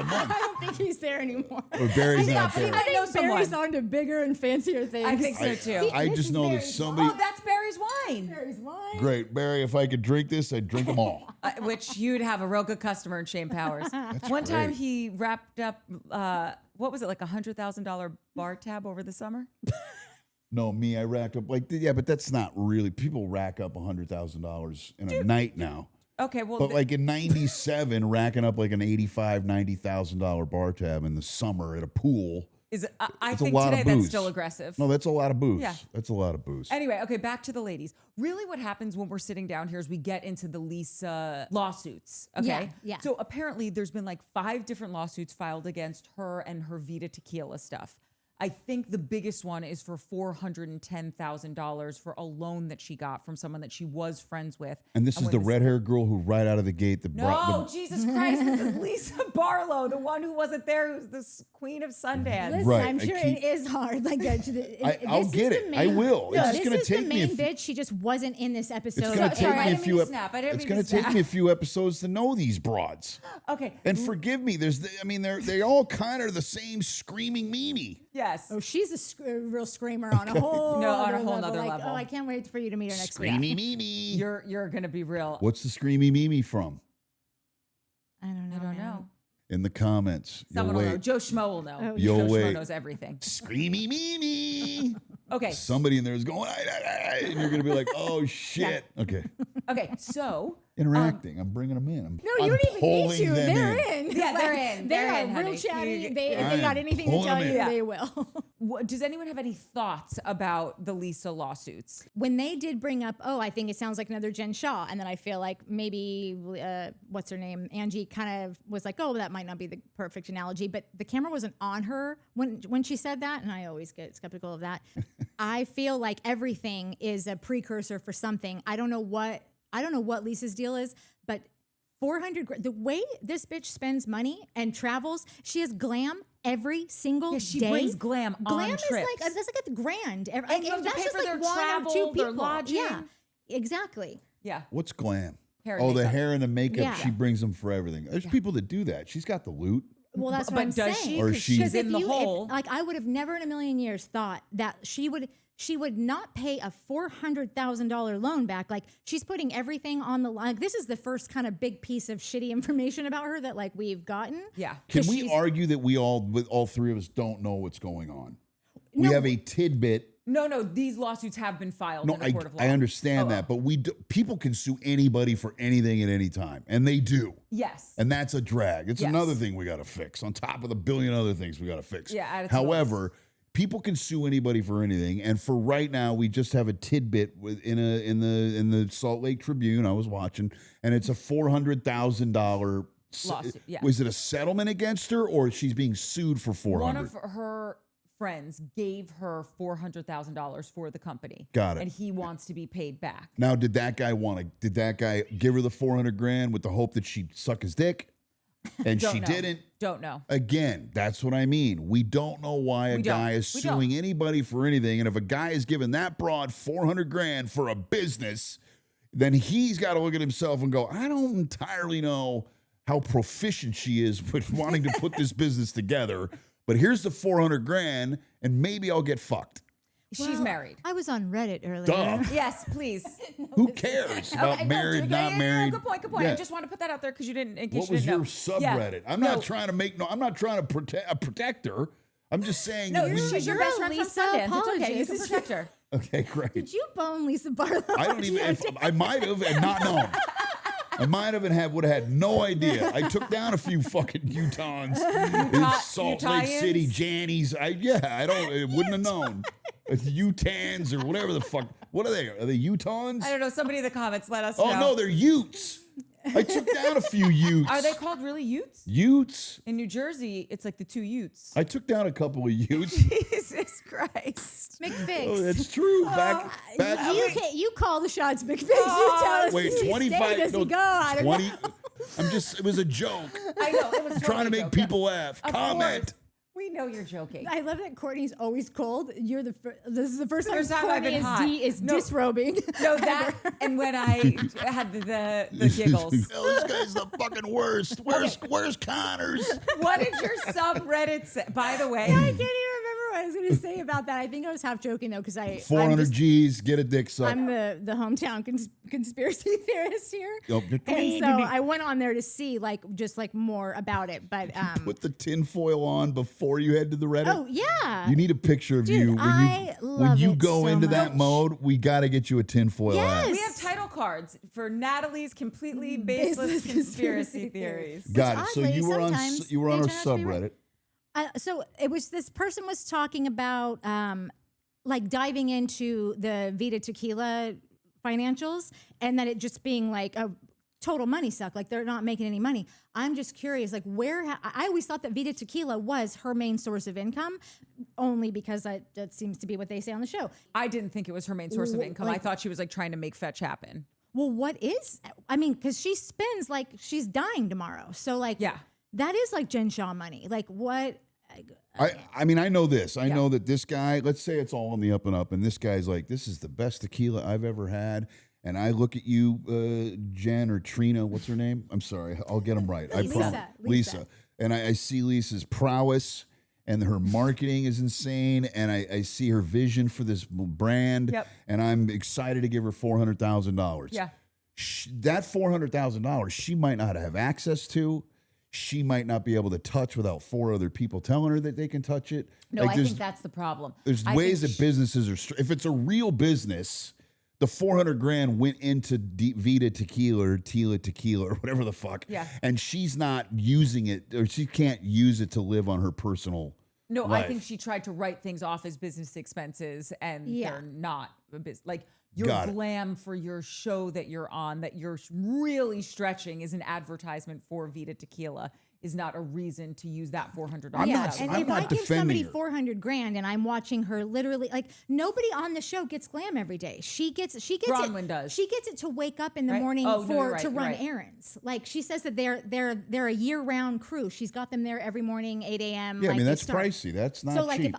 month. I don't think he's there anymore. Or Barry's not there. I know Barry's on to bigger and fancier things. I think so too. I just know that somebody. Oh, that's Barry's wine. Barry's wine. Great, Barry. If I could drink this, I'd drink them all. Which you'd have a real good customer in Shane Powers. One time he wrapped up, what was it, like $100,000 bar tab over the summer? No, me, I racked up but that's not really. People rack up $100,000 in a night now. Okay, well, but like in '97, racking up like an $90,000 bar tab in the summer at a pool. I think today that's still aggressive. No, that's a lot of booze. Yeah. That's a lot of booze. Anyway, okay, back to the ladies. Really what happens when we're sitting down here is we get into the Lisa lawsuits, okay? Yeah. So apparently there's been like 5 different lawsuits filed against her and her Vita Tequila stuff. I think the biggest one is for $410,000 for a loan that she got from someone that she was friends with. And this is the red-haired girl who right out of the gate... Jesus Christ, this is Lisa Barlow, the one who wasn't there, who's the queen of Sundance. Listen, right, I'm sure it is hard. Like, I'll get it. I will. No, it's just going to take me... This is the main bitch. She just wasn't in this episode. It's going to take me a few... It's going to take me a few episodes to know these broads. Okay. And forgive me. They all kind of are the same screaming Mimi. Yes. Oh, she's a real screamer on a whole nother level. Oh, I can't wait for you to meet her next week. Screamy Mimi. You're gonna be real. What's the Screamy Mimi from? I don't know. In the comments. Someone will know. Joe Schmo will know. Oh, Joe Schmo knows everything. Screamy Mimi. Okay. Somebody in there is going, and you're gonna be like, oh shit. Yeah. Okay. Okay, so interacting. I'm bringing them in. No, you don't even need pulling to. them They're in. in. Yeah, they're in. They They're are in, real honey. chatty. If they I got am anything to pulling tell them you, in. they will. Does anyone have any thoughts about the Lisa lawsuits? When they did bring up, I think it sounds like another Jen Shah, and then I feel like maybe what's her name, Angie, kind of was like, that might not be the perfect analogy, but the camera wasn't on her when she said that, and I always get skeptical of that. I feel like everything is a precursor for something. I don't know what Lisa's deal is, but 400. The way this bitch spends money and travels, she has glam every single She day. brings glam on Glam is trips. like that's like $1,000. And you have to that's pay just for like their one travel, or two their people. lodging. Yeah, exactly. Yeah. What's glam? Hair and the makeup. hair and the makeup. Yeah. She brings them for everything. There's people that do that. She's got the loot. Well, that's what But I'm does saying. she? Or 'Cause she's she's in if the you- hole. Like I would have never in a million years thought that she would not pay a $400,000 loan back. Like she's putting everything on the line. Like, this is the first kind of big piece of shitty information about her that like we've gotten. Yeah. Can 'Cause we she's- argue that all three of us don't know what's going on? We have a tidbit. No, these lawsuits have been filed No, in the court of law. I understand that, but people can sue anybody for anything at any time, and they do. Yes. And that's a drag. It's Yes. another thing we got to fix on top of the billion other things we got to fix. Yeah, add it to the However, people can sue anybody for anything, and for right now, we just have a tidbit in the Salt Lake Tribune. I was watching, and it's a $400,000 Lawsuit, yeah. Was it a settlement against her, or she's being sued for $400,000? One of her friends gave her $400,000 for the company. Got it. And he wants to be paid back. Now, did that guy give her the $400,000 with the hope that she'd suck his dick? And Don't she know. didn't. Don't know. Again, that's what I mean. We don't know why a We don't. guy is We suing anybody for anything. And if a guy is giving that broad $400,000 for a business, then he's got to look at himself and go, I don't entirely know how proficient she is with wanting to put this business together. But here's the $400,000, and maybe I'll get fucked. She's Well, married. I was on Reddit earlier. Duh. Yes, please. Who cares about Okay, married, not married? Good point. Yeah. I just want to put that out there because you didn't. In case What you was didn't your know. subreddit? Yeah. I'm No. not trying to protect her. I'm just saying. No, we- she's your You're best a friend from Lisa Sundance. It's okay. You apologist. can protect her. Okay, great. Did you bone Lisa Barlow? I don't even. I might have and not known. I might have and would have had no idea. I took down a few fucking Utahns in Salt Lake City, Jannies. I wouldn't have known. It's Utahns or whatever the fuck. What are they? Are they Utahns? I don't know. Somebody in the comments let us know. Oh no, they're Utes. I took down a few Utes. Are they called really Utes? Utes? In New Jersey, it's like the two Utes. I took down a couple of Utes. Jesus Christ. McFix. Oh, that's true. Back. You call the shots, McFix. You tell us. Wait, does he 25. Stay, does No, he go? I don't 20. know. It was a joke. I know. It was I'm trying to make people laugh. Of Comment. course. We know you're joking. I love that Courtney's always cold. This is the first time First time I've Courtney been hot. is No. disrobing. No, that and when I had the giggles. Oh, this guy's the fucking worst. Where's Connors? What did your subreddit say? By the way, I can't even remember what I was going to say about that. I think I was half joking though because I'm 400 G's, get a dick suck. I'm the hometown conspiracy theorist here, Oh, and so I went on there to see just more about it. But Put the tinfoil on before you head to the Reddit. oh yeah, You need a picture of Dude, you I when love you it go so into that much. mode. We got to get you a tinfoil Yes. hat. we have title cards for Natalie's completely baseless Baseless conspiracy conspiracy theories. Got it. So oddly, you were on sometimes you were on they our turn out to be right. subreddit. So it was this person was talking about diving into the Vita Tequila financials and that it just being like a total money suck, like they're not making any money. I'm just curious, like I always thought that Vita Tequila was her main source of income, only because that seems to be what they say on the show. I didn't think it was her main source of income. I Like- thought she was trying to make fetch happen. Well, what is? I mean, because she spends like she's dying tomorrow, so Yeah. that is like Jen Shah money. Like what? I mean, I know this. I know that this guy, let's say it's all on the up and up, and this guy's like, this is the best tequila I've ever had. And I look at you, Jen or Trina, what's her name? I'm sorry, I'll get them right. I promise. Lisa. And I see Lisa's prowess, and her marketing is insane. And I see her vision for this brand. Yep. And I'm excited to give her $400,000. Yeah. That $400,000 she might not have access to. She might not be able to touch without 4 other people telling her that they can touch it. No, I think that's the problem. There's ways that businesses are. If it's a real business, The 400 grand went into Vita Tequila or Tequila or whatever the fuck. Yeah. And she's not using it, or she can't use it to live on her personal No, life. I think she tried to write things off as business expenses, and Yeah. they're not a business. Like your Got it. glam for your show that you're on, that you're really stretching, is an advertisement for Vita Tequila. Is not a reason to use that $400. I'm Yeah, not- and I'm if not I give defending somebody her. 400 grand and I'm watching her literally, like nobody on the show gets glam every day. She gets Bronwyn it. does. She gets it to wake up in the Right? morning Oh, no, for you're right, to you're run right. errands. Like she says that they're a year round crew. She's got them there every morning, 8 a.m. Yeah, like, I mean, they that's start. pricey. That's not So like cheap.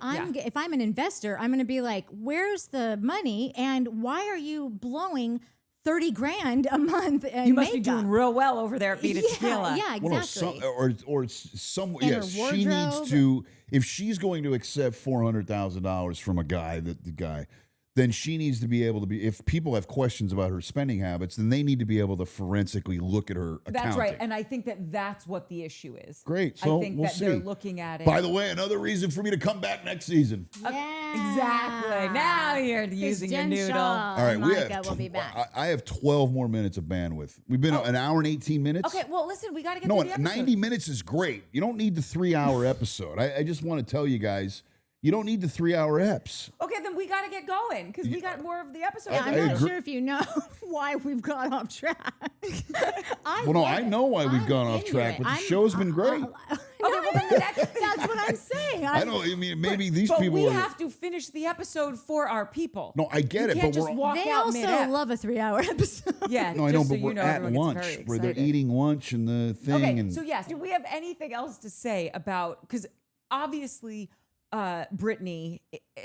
if I'm an investor, I'm going to be like, where's the money and why are you blowing 30 grand a month? And You must be doing real well over there at Vita yeah, Tequila. yeah, Well, no, exactly. or some And yes, her she needs wardrobe. to, if she's going to accept $400,000 from a guy, the guy, then she needs to be able to be, if people have questions about her spending habits, then they need to be able to forensically look at her accounting. That's right, and I think that that's what the issue is. Great, so I think we'll that see. they're looking at it. By the way, another reason for me to come back next season. Yeah. Exactly. Now you're using your Jen noodle. Shah All right, and we Monica have will be back. I have 12 more minutes of bandwidth. We've been an hour and 18 minutes. Okay, well, listen, we got to get No, to the episode. 90 minutes is great. You don't need the 3-hour episode. I just want to tell you guys, you don't need the 3-hour eps. Okay, then we got to get going because we got more of the episode. Yeah, I'm I not agree. sure if you know why we've got off track. Well, no, I know why we've gone off track, but the show's been great. Okay, well, then the next thing. That's what I'm saying. I don't. I mean, maybe these But people we are. have to finish the episode for our people. No, I get You it, can't but just we're. walk They out also mid-ep. love a 3-hour episode. Yeah, No, I know, just but so we're you know, at everyone gets lunch very where they're excited. eating lunch and the thing. Okay, and so yes, do we have anything else to say about, because obviously Brittany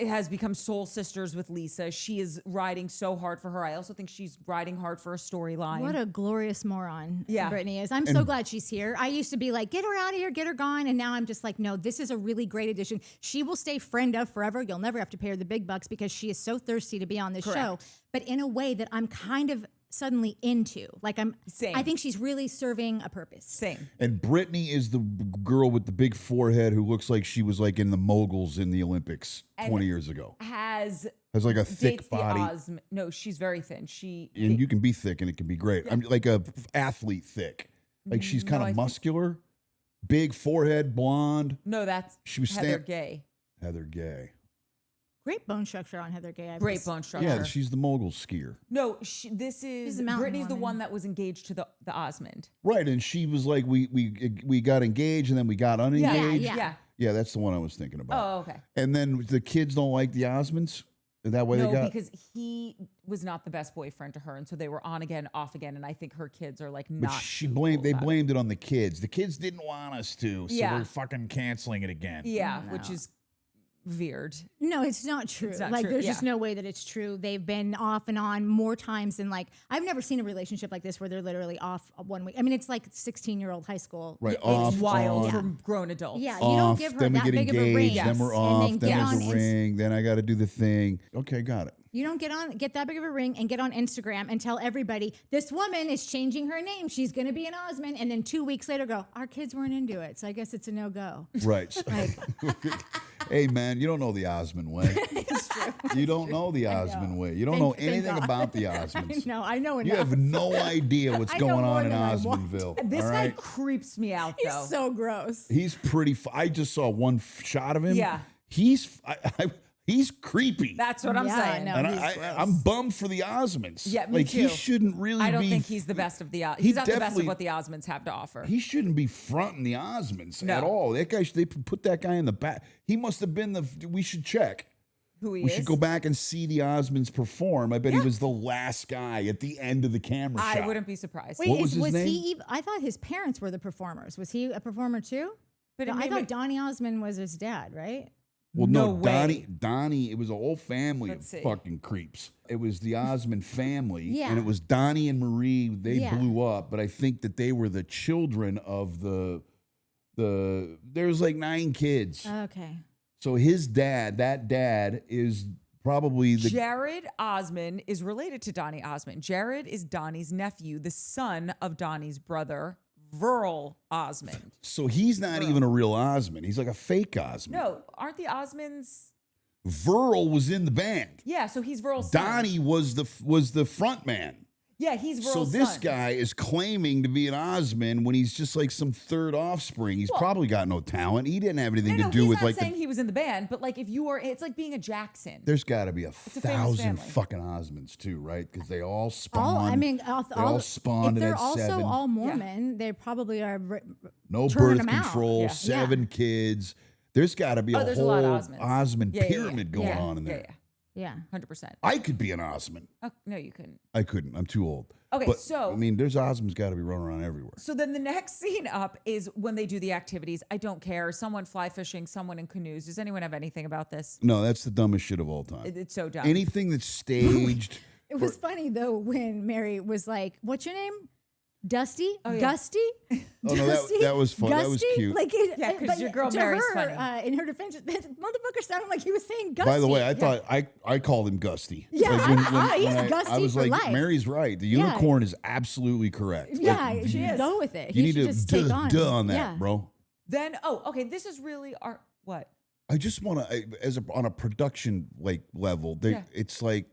has become soul sisters with Lisa. She is riding so hard for her. I also think she's riding hard for a storyline. What a glorious moron Yeah. Brittany is. I'm so glad she's here. I used to be like, get her out of here, get her gone. And now I'm just like, no, this is a really great addition. She will stay friend of forever. You'll never have to pay her the big bucks because she is so thirsty to be on this show. But in a way that I'm kind of suddenly into. Like Same. I think she's really serving a purpose. Same. And Brittany is the girl with the big forehead who looks like she was like in the moguls in the Olympics 20 years ago. Has Has like a dates thick the body. Osman. No, she's very thin. And you can be thick and it can be great. I'm like a athlete thick. Like she's kind I of think- muscular, big forehead, blonde. No, that's She was Heather Gay. Heather Gay. Great bone structure on Heather Gay. Great bone structure. Yeah, she's the mogul skier. No, this is a mountain Brittany's the woman. one that was engaged to the Osmond. Right, and she was like, we got engaged and then we got unengaged. yeah. Yeah, that's the one I was thinking about. Oh, okay. And then the kids don't like the Osmonds. Is that why No, they got? because he was not the best boyfriend to her, and so they were on again, off again, and I think her kids are like But not. she too blamed. cool They about it. blamed it on the kids. The kids didn't want us to, so Yeah. we're fucking canceling it again. Yeah, which is weird. No, it's not true. not Like, true, there's just yeah. no way that it's true. They've been off and on more times than like I've never seen a relationship like this where they're literally off 1 week. I mean, it's like 16-year-old high school. Right, It's off, wild on, for grown adults. Yeah, you off. don't give her Then we that get big of a ring. engaged. Then we're and off. then Then get there's on a ring. Then I got to do the thing. Okay, got it. You don't get that big of a ring and get on Instagram and tell everybody this woman is changing her name. She's going to be an Osman, and then 2 weeks later go, our kids weren't into it, so I guess it's a no go. Right. Hey, man, you don't know the Osmond way. It's true. You don't know the Osmond way. You don't know Thank anything God. about the Osmonds. No, I know enough. You have no idea what's I know going more on in than I want. Osmondville. This all guy right? creeps me out He's though. so gross. He's pretty. I just saw one shot of him. Yeah. He's he's creepy. That's what I'm Yeah, saying. no. and he's gross. I'm bummed for the Osmonds. Yeah, me like he too. shouldn't really. I don't be, think he's the best of the. he He's not the best of definitely- what the Osmonds have to offer. He shouldn't be fronting the Osmonds No. at all. That guy, they put that guy in the back. He must have been the. We should check. Who he We is? should go back and see the Osmonds perform. I bet he was the last guy at the end of the camera shot. I wouldn't be surprised. Wait, What was his was name? he? I thought his parents were the performers. Was he a performer too? But No, it I made thought me- Donnie Osmond was his dad, right? Well, No no, way. Donnie, it was a whole family Let's of see. fucking creeps. It was the Osmond family, Yeah. and it was Donnie and Marie. They Yeah. blew up, but I think that they were the children of the. There's like 9 kids. Okay. So his dad, that dad, is probably the. Jared Osmond is related to Donnie Osmond. Jared is Donnie's nephew, the son of Donnie's brother, Verl Osmond. So he's not even a real Osmond. He's like a fake Osmond. No, aren't the Osmonds? Verl was in the band. Yeah, so he's Verl's son. Donnie was the front man. Yeah, he's Verl's So this son. guy is claiming to be an Osman when he's just like some third offspring. He's probably got no talent. He didn't have anything to do he's with not like saying he was in the band, but like if you are, it's like being a Jackson. There's got to be a famous thousand family. fucking Osmonds too, right? Because they all spawn. All all spawned if they're at also 7. all Mormon, they probably are. No turning birth them out. control, Yeah. 7 kids. There's got to be a there's whole a lot of Osmonds. Osmond Yeah, yeah, yeah. pyramid going Yeah, on in there. Yeah. 100%. I could be an Osmond. Oh, no, you couldn't. I couldn't. I'm too old. Okay, But, so I mean, there's Osmonds got to be running around everywhere. So then the next scene up is when they do the activities. I don't care. Someone fly fishing, someone in canoes. Does anyone have anything about this? No, that's the dumbest shit of all time. It's so dumb. Anything that's staged. It was funny though when Mary was like, "What's your name? Dusty? Oh, yeah. Gusty? Oh, no, that was fun. That was Gusty?" cute. Like, Yeah, 'cause but your girl to Mary's her, funny. in her defense, that motherfucker sounded like he was saying Gusty. By the way, I thought I called him Gusty. Yeah, he's I Gusty was for like, life. Mary's right. The unicorn is absolutely correct. Yeah, Like, she is. Go with it. You He need should to just take on. duh on that, Yeah. bro. Then, okay, this is really our, what? I just want to, on a production like level, it's like,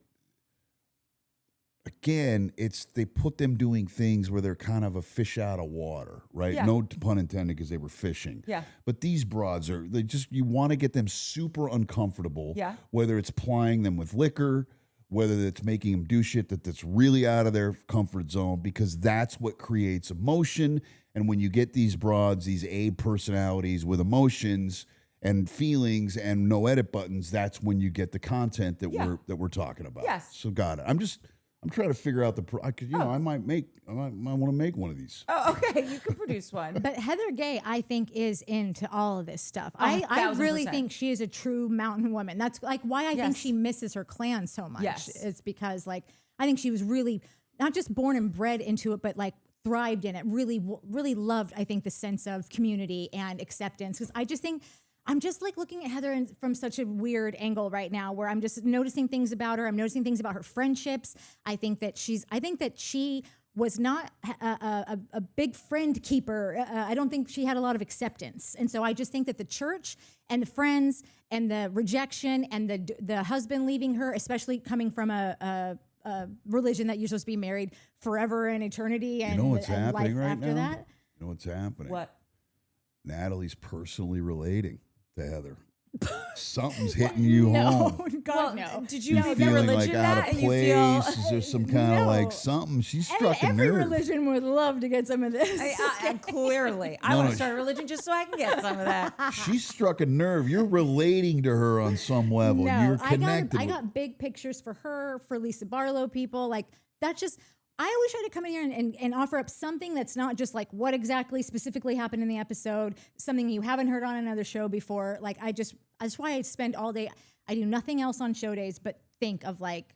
again, they put them doing things where they're kind of a fish out of water, right? Yeah. No pun intended, because they were fishing. Yeah. But these broads you want to get them super uncomfortable. Yeah. Whether it's plying them with liquor, whether it's making them do shit that's really out of their comfort zone, because that's what creates emotion. And when you get these broads, these A personalities with emotions and feelings and no edit buttons, that's when you get the content that we're talking about. Yes. So got it. I'm trying to figure out I might want to make one of these. Oh, okay, you can produce one. But Heather Gay, I think, is into all of this stuff. I really 1000%. think she is a true mountain woman. That's like why I think she misses her clan so much. Yes. It's because like I think she was really not just born and bred into it, but like thrived in it. Really, really loved, I think, the sense of community and acceptance. Because I just think I'm just like looking at Heather from such a weird angle right now, where I'm just noticing things about her. I'm noticing things about her friendships. I think that she was not a big friend keeper. I don't think she had a lot of acceptance. And so I just think that the church and the friends and the rejection and the husband leaving her, especially coming from a religion that you're supposed to be married forever and eternity and, You know what's and happening life right after now? that. You know what's happening? What? Natalie's personally relating to Heather. Something's hitting you home. God, Well, no. did you You're know feeling religion like that out of and you feel place. Is there some kind of No. like something? She's struck a Every nerve. religion would love to get some of this. clearly. I No, want no. to start a religion just so I can get some of that. She struck a nerve. You're relating to her on some level. No, You're connected. I got big pictures for her, for Lisa Barlow people. Like that's just. I always try to come in here and offer up something that's not just like what exactly specifically happened in the episode, something you haven't heard on another show before. Like that's why I spend all day. I do nothing else on show days but think of like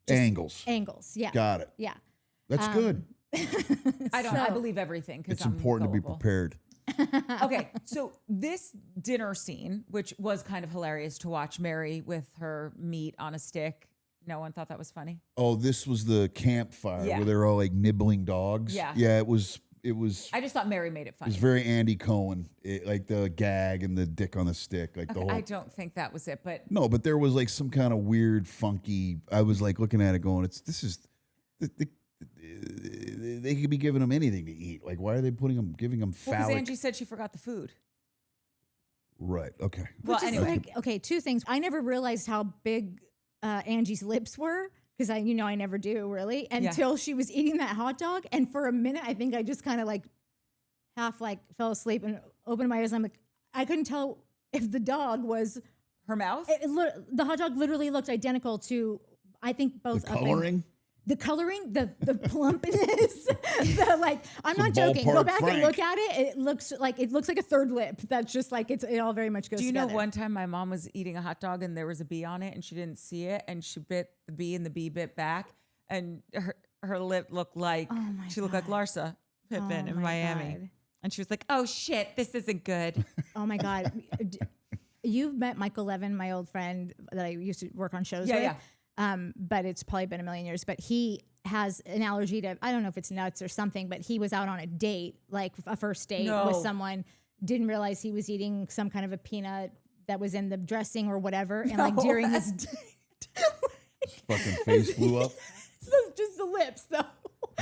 Angles. Yeah. Got it. Yeah. That's good. I believe everything because It's important to be gullible. prepared. Okay, so this dinner scene, which was kind of hilarious to watch Mary with her meat on a stick. No one thought that was funny. Oh, this was the campfire Yeah. where they're all like nibbling dogs. Yeah. Yeah, it was. I just thought Mary made it It funny. was very Andy Cohen, like the gag and the dick on the stick, like the Okay, whole. I don't think that was it, but No, but there was like some kind of weird, funky. I was like looking at it, going, they could be giving them anything to eat. Like, why are they giving them because phallic? Angie said she forgot the food. Right. Okay. Well, Which is anyway. like, okay, two things. I never realized how big Angie's lips were because I never do really until she was eating that hot dog. And for a minute, I think I just kind of like half like fell asleep and opened my eyes. And I'm like, I couldn't tell if the dog was Her mouth? the hot dog literally looked identical to, I think both The coloring. The coloring, the plumpness, I'm not the joking. Go ballpark back and Frank. look at it. It looks like a third lip. That's just like it all very much goes Do you know together. one time my mom was eating a hot dog and there was a bee on it and she didn't see it and she bit the bee and the bee bit back and her lip looked like she looked like Larsa Pippen in Miami. God. And she was like, "Oh shit, this isn't good." Oh my God. You've met Michael Levin, my old friend that I used to work on shows with. Yeah. But it's probably been a million years. But he has an allergy to, I don't know if it's nuts or something, but he was out on a date, like a first date with someone, didn't realize he was eating some kind of a peanut that was in the dressing or whatever, and like during his His fucking face blew up. just the lips though.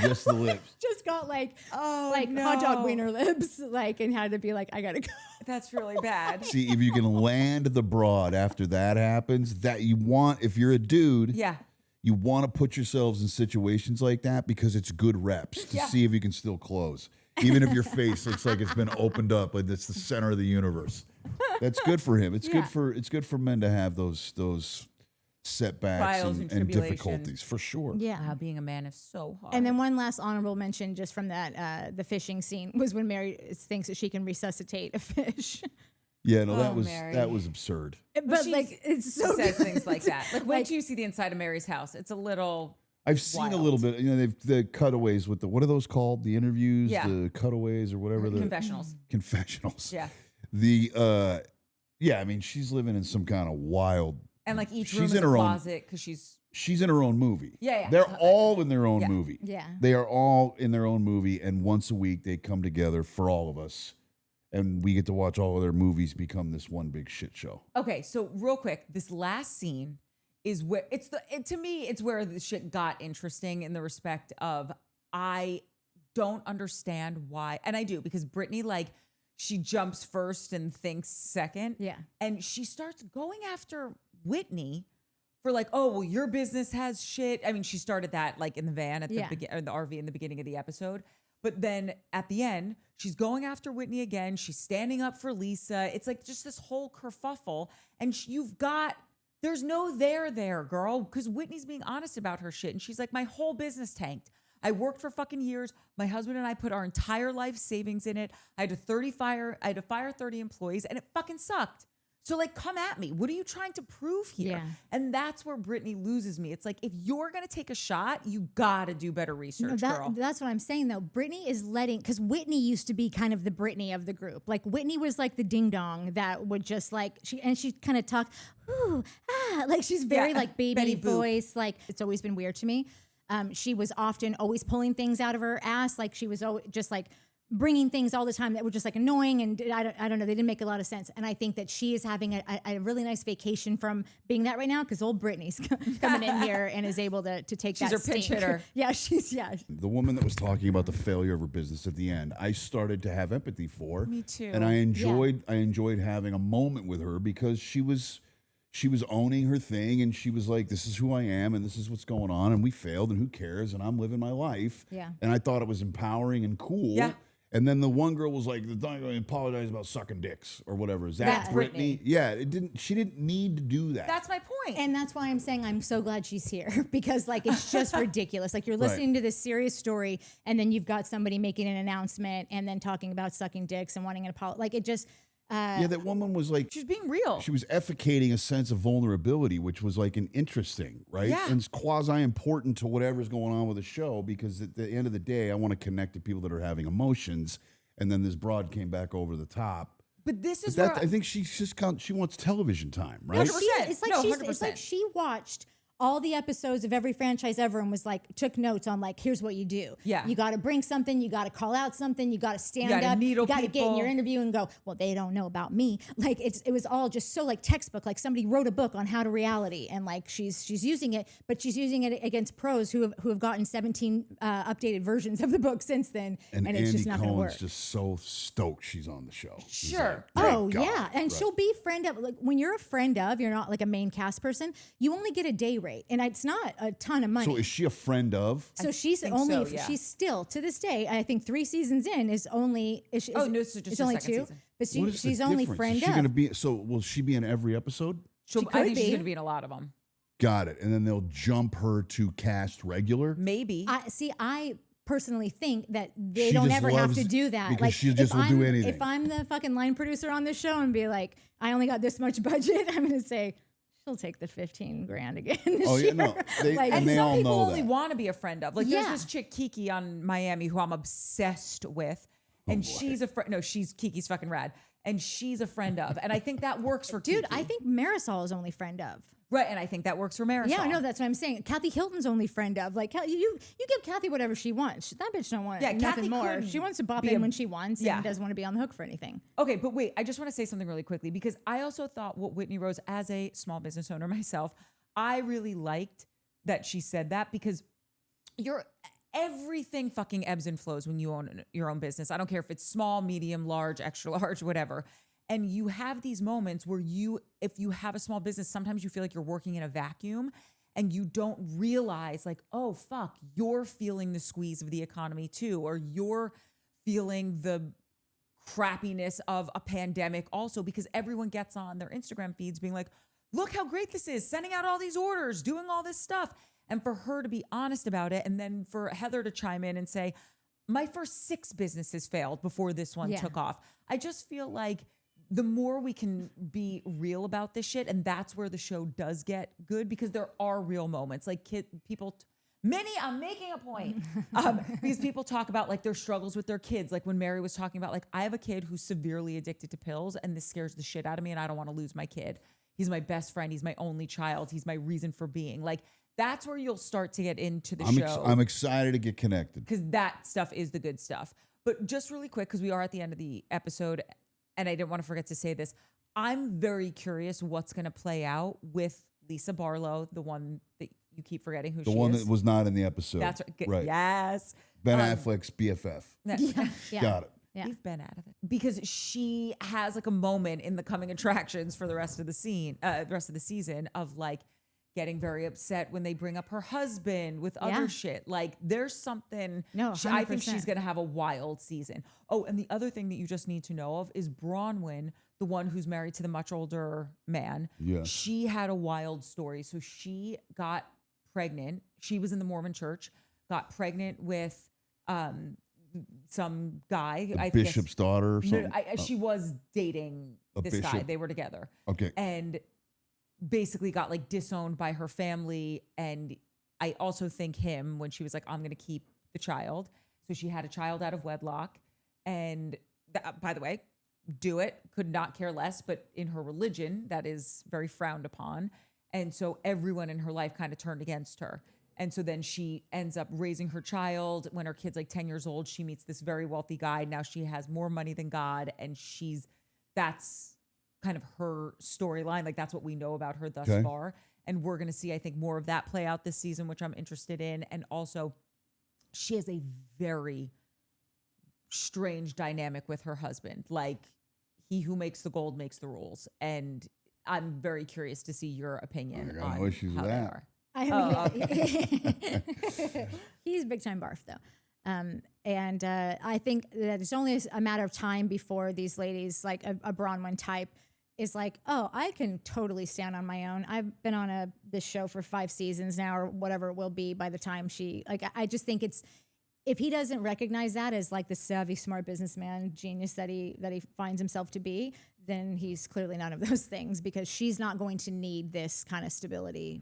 Just the lips. Just got like no. hot dog wiener lips, like, and had to be like, I gotta go. That's really bad. See, if you can land the broad after that happens, that you want, if you're a dude, Yeah. you want to put yourselves in situations like that because it's good reps to see if you can still close. Even if your face looks like it's been opened up, like it's the center of the universe. That's good for him. It's good for men to have those setbacks Trials and difficulties, for sure. Yeah. Being a man is so hard. And then one last honorable mention just from that the fishing scene was when Mary thinks that she can resuscitate a fish. Yeah, no, Mary. that was absurd. But like it's so says good. things like that. Like, wait till you see the inside of Mary's house. It's a little. I've seen wild. a little bit. You know, they've the cutaways with the, what are those called? The interviews, the cutaways, or whatever. The Confessionals. Confessionals. Yeah. The I mean, she's living in some kind of wild. And like each She's room is in a her own- closet because She's in her own movie. Yeah. They're all in their own movie. Yeah. They are all in their own movie, and once a week they come together for all of us, and we get to watch all of their movies become this one big shit show. Okay, so real quick, this last scene is where to me it's where the shit got interesting in the respect of I don't understand why, and I do, because Brittany, like, she jumps first and thinks second. Yeah. And she starts going after Whitney for like, oh, well, your business has shit. I mean, she started that like in the van at the or the RV in the beginning of the episode. But then at the end, she's going after Whitney again. She's standing up for Lisa. It's like just this whole kerfuffle. And there's no there, girl, because Whitney's being honest about her shit. And she's like, my whole business tanked. I worked for fucking years. My husband and I put our entire life savings in it. I had to fire 30 employees, and it fucking sucked. So like, come at me. What are you trying to prove here? Yeah. And that's where Brittany loses me. It's like, if you're going to take a shot, you got to do better research, girl. That's what I'm saying though. Brittany is because Whitney used to be kind of the Brittany of the group. Like Whitney was like the ding dong that would just like, she kind of talk, ooh, like she's very like baby Betty Boop voice. Like it's always been weird to me. She was often always pulling things out of her ass. Like she was just like bringing things all the time that were just like annoying, and I don't know, they didn't make a lot of sense. And I think that she is having a really nice vacation from being that right now, because old Brittany's coming in here and is able to take She's that her pitch stink. hitter. The woman that was talking about the failure of her business at the end, I started to have empathy for. Me too. And I enjoyed having a moment with her, because she was owning her thing, and she was like, this is who I am, and this is what's going on, and we failed, and who cares, and I'm living my life. Yeah. And I thought it was empowering and cool. Yeah. And then the one girl was like, "Don't apologize about sucking dicks," or whatever. Is that That's Brittany? Brittany. Yeah, she didn't need to do that. That's my point. And that's why I'm saying I'm so glad she's here, because like it's just ridiculous. Like you're listening to this serious story, and then you've got somebody making an announcement and then talking about sucking dicks and wanting an apology. Like it just that woman was like, she's being real. she was efficating a sense of vulnerability, which was like an interesting, right? Yeah. And it's quasi important to whatever's going on with the show, because at the end of the day, I want to connect to people that are having emotions. And then this broad came back over the top. But this is But where I think she wants television time, right? 100%. it's like No, it's like 100%. she watched all the episodes of every franchise ever and was like, took notes on like, here's what you do. Yeah. You got to bring something. You got to call out something. You got to stand gotta up. needle You got to get in people. your interview and go, well, they don't know about me. Like it was all just so like textbook. Like somebody wrote a book on how to reality, and like she's using it, but she's using it against pros who have gotten 17 updated versions of the book since then, and it's Andy just not going to work. Cohen's just so stoked she's on the show. She's Sure. like, "Thank Oh God." yeah, and Right. she'll be friend of, like when you're a friend of, you're not like a main cast person. You only get a day rate, and it's not a ton of money. So is she a friend of? So she's think only so, yeah. she's still to this day. I think 3 seasons in is only. Is she, Oh, is, no, it's just it's her only second 2. season. But What is the she's only difference? friend Is she of. gonna be? So will she be in every episode? I could think she's be. going to be in a lot of them. Got it. And then they'll jump her to cast regular. Maybe. I personally think that they She don't just ever have loves- to do that. because Like she just if will do I'm- anything. If I'm the fucking line producer on this show and be like, I only got this much budget, I'm going to say, she'll take the 15 grand again this Oh, yeah, year. no. They- Like, and And they some all people know only that. want to be a friend of. Like Yeah. there's this chick Kiki on Miami who I'm obsessed with, and she's a friend. No, she's Kiki's fucking rad, and she's a friend of. And I think that works for Dude, Kiki. I think Marisol is only friend of. Right, and I think that works for Marisol. Yeah, no, that's what I'm saying. Kathy Hilton's only friend of like you give Kathy whatever she wants. That bitch don't want nothing Kathy more. She wants to bop in when she wants and doesn't want to be on the hook for anything. Okay, but wait, I just want to say something really quickly because I also thought what Whitney Rose, as a small business owner myself, I really liked that she said that because everything fucking ebbs and flows when you own your own business. I don't care if it's small, medium, large, extra large, whatever. And you have these moments where if you have a small business, sometimes you feel like you're working in a vacuum and you don't realize like, oh, fuck, you're feeling the squeeze of the economy too, or you're feeling the crappiness of a pandemic also, because everyone gets on their Instagram feeds being like, look how great this is, sending out all these orders, doing all this stuff. And for her to be honest about it, and then for Heather to chime in and say, my first 6 businesses failed before this one took off. I just feel like the more we can be real about this shit, and that's where the show does get good, because there are real moments. Like I'm making a point. These people talk about like their struggles with their kids. Like when Mary was talking about like, I have a kid who's severely addicted to pills and this scares the shit out of me and I don't want to lose my kid. He's my best friend. He's my only child. He's my reason for being. Like that's where you'll start to get into the show. I'm excited to get connected. Because that stuff is the good stuff. But just really quick, because we are at the end of the episode, and I didn't want to forget to say this, I'm very curious what's going to play out with Lisa Barlow, the one that you keep forgetting who she is. The one that was not in the episode. That's right. Yes. Ben Affleck's BFF. Yeah. Got it. Yeah. Leave Ben out of it. Because she has like a moment in the coming attractions for the rest of the season of like getting very upset when they bring up her husband with other shit. Like there's something. No, I think she's going to have a wild season. Oh, and the other thing that you just need to know of is Bronwyn, the one who's married to the much older man. Yes. She had a wild story. So she got pregnant. She was in the Mormon church, got pregnant with some guy. The bishop's daughter or something? She was dating this guy. They were together. Okay. And basically got like disowned by her family. And I also think him when she was like, I'm going to keep the child. So she had a child out of wedlock. And by the way, do it, could not care less. But in her religion, that is very frowned upon. And so everyone in her life kind of turned against her. And so then she ends up raising her child. When her kid's like 10 years old, she meets this very wealthy guy. Now she has more money than God. And that's kind of her storyline. Like that's what we know about her thus far. And we're going to see, I think, more of that play out this season, which I'm interested in. And also she has a very strange dynamic with her husband. Like he who makes the gold makes the rules. And I'm very curious to see your opinion on no issues how with they that. are. He's big time barf though. And I think that it's only a matter of time before these ladies, like a Bronwyn type, is like, oh, I can totally stand on my own. I've been on this show for 5 seasons now, or whatever it will be by the time I just think if he doesn't recognize that as like the savvy, smart businessman genius that he finds himself to be, then he's clearly none of those things, because she's not going to need this kind of stability.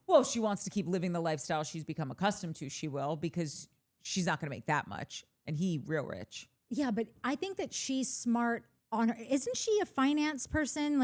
Well, if she wants to keep living the lifestyle she's become accustomed to, she will, because she's not going to make that much. And he real rich. Yeah, but I think that she's smart on her. Isn't she a finance person?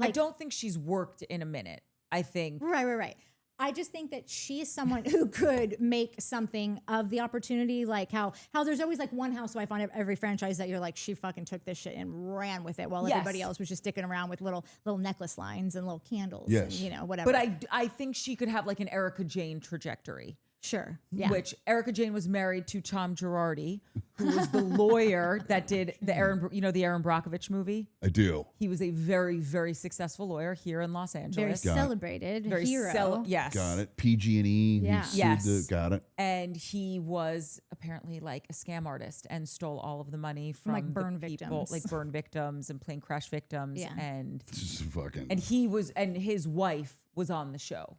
I don't think she's worked in a minute. I think. Right. I just think that she is someone who could make something of the opportunity. Like how there's always like one housewife on every franchise that you're like, she fucking took this shit and ran with it, while everybody else was just sticking around with little necklace lines and little candles and whatever. But I think she could have like an Erica Jane trajectory. Sure. Yeah. Which Erica Jane was married to Tom Girardi, who was the lawyer that did the Aaron Brockovich movie. I do. He was a very, very successful lawyer here in Los Angeles. Very celebrated hero. Yes. Got it. PG&E. Yeah. Yes. Got it. And he was apparently like a scam artist and stole all of the money from like burn people, like burn victims and plane crash victims. Yeah. And fucking. And his wife was on the show.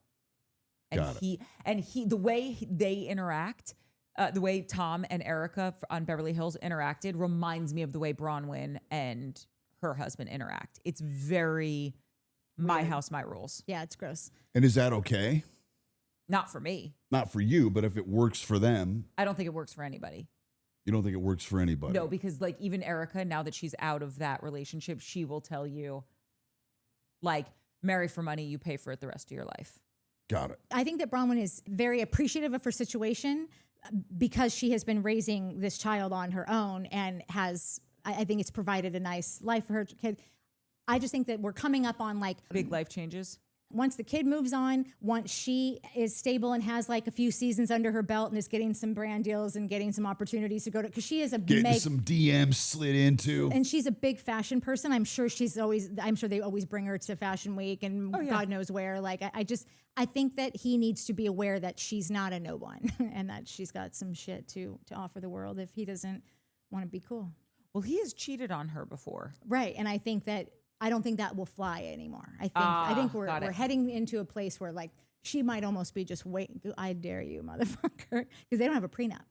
And the way they interact, the way Tom and Erica on Beverly Hills interacted reminds me of the way Bronwyn and her husband interact. It's very my house, my rules. Yeah, it's gross. And is that okay? Not for me. Not for you, but if it works for them. I don't think it works for anybody. You don't think it works for anybody? No, because like even Erica, now that she's out of that relationship, she will tell you like marry for money, you pay for it the rest of your life. Got it. I think that Bronwyn is very appreciative of her situation because she has been raising this child on her own and has, I think it's provided a nice life for her kid. I just think that we're coming up on like Big life changes. once the kid moves on, once she is stable and has like a few seasons under her belt and is getting some brand deals and getting some opportunities to go to, because she is a Getting some DMs slid into. and she's a big fashion person. I'm sure they always bring her to Fashion Week and God knows where. Like, I think that he needs to be aware that she's not a no one and that she's got some shit to offer the world if he doesn't want to be cool. Well, he has cheated on her before. Right. And I don't think that will fly anymore. I think we're heading into a place where like she might almost be just wait. I dare you, motherfucker, because they don't have a prenup.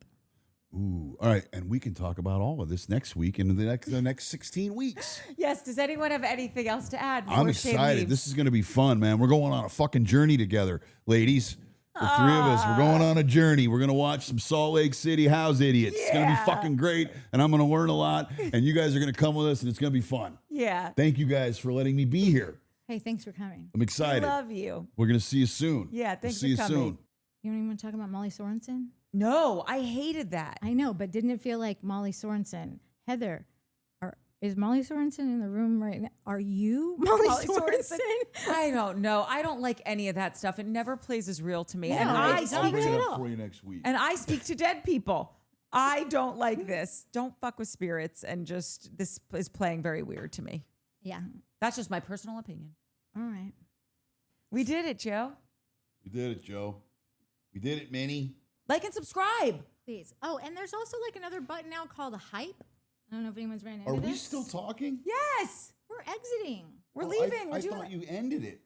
Ooh, all right, and we can talk about all of this next week and the next 16 weeks. Yes. Does anyone have anything else to add? I'm excited. This is going to be fun, man. We're going on a fucking journey together, ladies. The three of us, we're going on a journey. We're going to watch some Salt Lake City House Idiots. It's going to be fucking great, and I'm going to learn a lot, and you guys are going to come with us, and it's going to be fun. Yeah. Thank you guys for letting me be here. Hey, thanks for coming. I'm excited. I love you. We're going to see you soon. Yeah, thanks we'll see for you coming. soon. You don't even want to talk about Molly Sorensen? No, I hated that. I know, but didn't it feel like Molly Sorensen? Heather, is Molly Sorensen in the room right now? Are you Molly Sorensen? I don't know. I don't like any of that stuff. It never plays as real to me. No, and it's I'll not bring real it at up all. for you next week. And I speak to dead people. I don't like this. Don't fuck with spirits. And just this is playing very weird to me. Yeah. That's just my personal opinion. All right. We did it, Joe. We did it, Joe. We did it, Minnie. Like and subscribe. Please. Oh, and there's also like another button now called Hype. I don't know if anyone's ran into Are this. we still talking? Yes. We're exiting. We're Oh, leaving. I thought you ended it.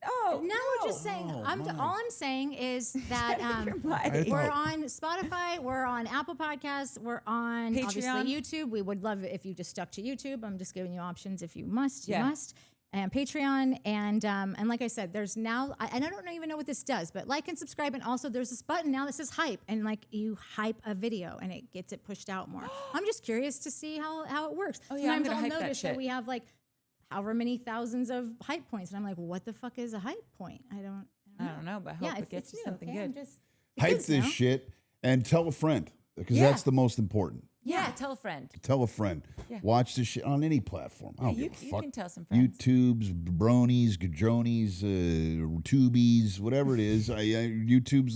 Oh, No, we're just saying. Oh, all I'm saying is that Right. we're on Spotify, we're on Apple Podcasts, we're on Patreon. obviously YouTube. We would love it if you just stuck to YouTube. I'm just giving you options. If you must, you Yeah. must. And Patreon, and like I said, there's now, and I don't even know what this does, but like and subscribe, and also there's this button now that says hype, and like you hype a video, and it gets it pushed out more. I'm just curious to see how it works. Oh, yeah, I'm Sometimes gonna I'll hype that notice that shit. we have like however many thousands of hype points, and I'm like, what the fuck is a hype point? I don't know, but I hope it gets you new, something okay? good. I'm just, it Hype is this now. shit and tell a friend because Yeah. that's the most important. Yeah, tell a friend. Tell a friend. Yeah. Watch this shit on any platform. I don't You give a fuck. can tell some friends. YouTube's, bronies, gadronies, tubies, whatever it is. YouTube's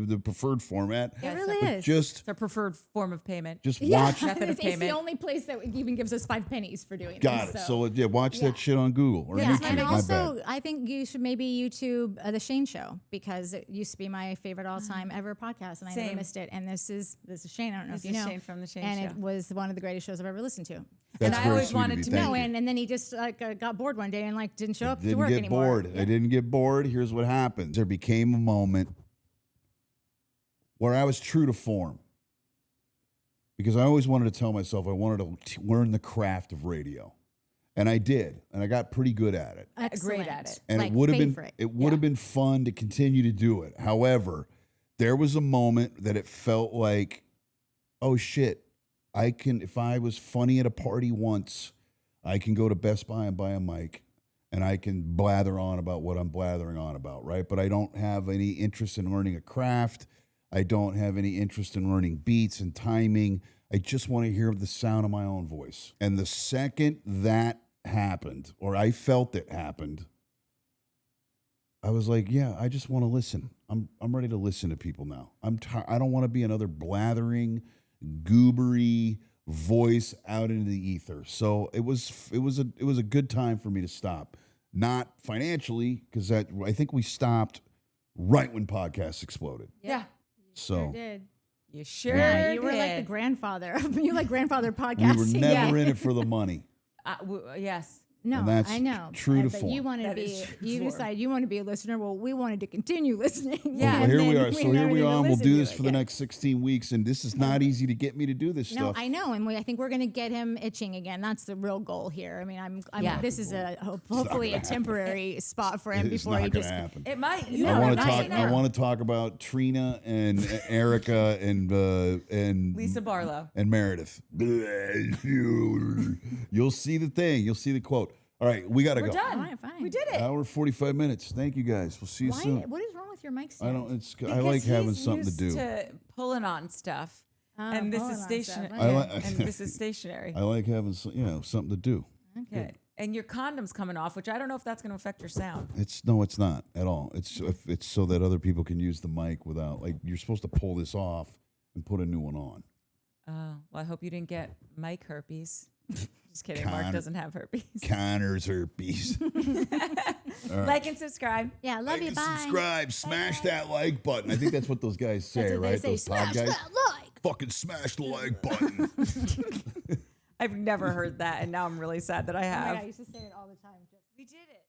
the preferred format. It really But is. just It's our preferred form of payment. watch. Method of it's the payment. only place that even gives us 5 pennies for doing Got this. it. So yeah, watch that shit on Google or Yeah, YouTube. and My also bad. I think you should maybe YouTube The Shane Show because it used to be my favorite all-time ever podcast, and I never Same. missed it. And this is Shane. I don't know This if you is know. Shane from The Shane and Show. it was one of the greatest shows I've ever listened to. That's I very always sweet of wanted you. to Thank No, you. and then he just got bored one day and like didn't show up to Didn't work get anymore. bored. Yeah. I didn't get bored. Here's what happens. There became a moment where I was true to form. Because I always wanted to tell myself I wanted to learn the craft of radio. And I did. And I got pretty good at it. Excellent. Great at it. And like, it would have favorite. been fun to continue to do it. However, there was a moment that it felt like, oh shit, if I was funny at a party once, I can go to Best Buy and buy a mic and I can blather on about what I'm blathering on about, right? But I don't have any interest in learning a craft. I don't have any interest in learning beats and timing. I just want to hear the sound of my own voice. And the second that happened, or I felt it happened, I was like, yeah, I just want to listen. I'm ready to listen to people now. I don't want to be another blathering, goobery voice out into the ether. So it was a good time for me to stop. Not financially, because I think we stopped right when podcasts exploded. Yeah. So Sure did. You sure Yeah, you were like the did. grandfather. You like grandfather we podcasting. were never in it for the money. Yes. No, And that's I know. true to but form. you want to That be. is true to You form. decided you want to be a listener. Well, we wanted to continue listening. Yeah. Well, and here we then are. So never here we did are, and we'll listen do to this it. for the Yeah. next 16 weeks. And this is not easy to get me to do this No, stuff. I know, and I think we're going to get him itching again. That's the real goal here. I mean, Yeah. this is hopefully a temporary spot for him It's before not he going just. to happen. It might. No, I want to not talk. anymore. I want to talk about Trina and Erica and Lisa Barlow. and Meredith. You'll see the thing. You'll see the quote. All right, we got to We're go. done. All right, fine. We did it. Hour 45 minutes. Thank you guys. We'll see you soon. What is wrong with your mic I stand? don't. I Because like having he's something to used do. To pulling on stuff, and this is stationary. Okay. And this is stationary. I like having something to do. Okay. And your condom's coming off, which I don't know if that's going to affect your sound. It's not at all. It's so that other people can use the mic without you're supposed to pull this off and put a new one on. Oh, well, I hope you didn't get mic herpes. Just kidding. Mark doesn't have herpes. Connor's herpes. Like and subscribe. Yeah, love you. Bye. Subscribe. Smash that like button. I think that's what those guys say, That's what right? they say. Those pod Smash guys. that like. Fucking smash the like button. I've never heard that, and now I'm really sad that I Oh my have. God, I used to say it all the time. We did it.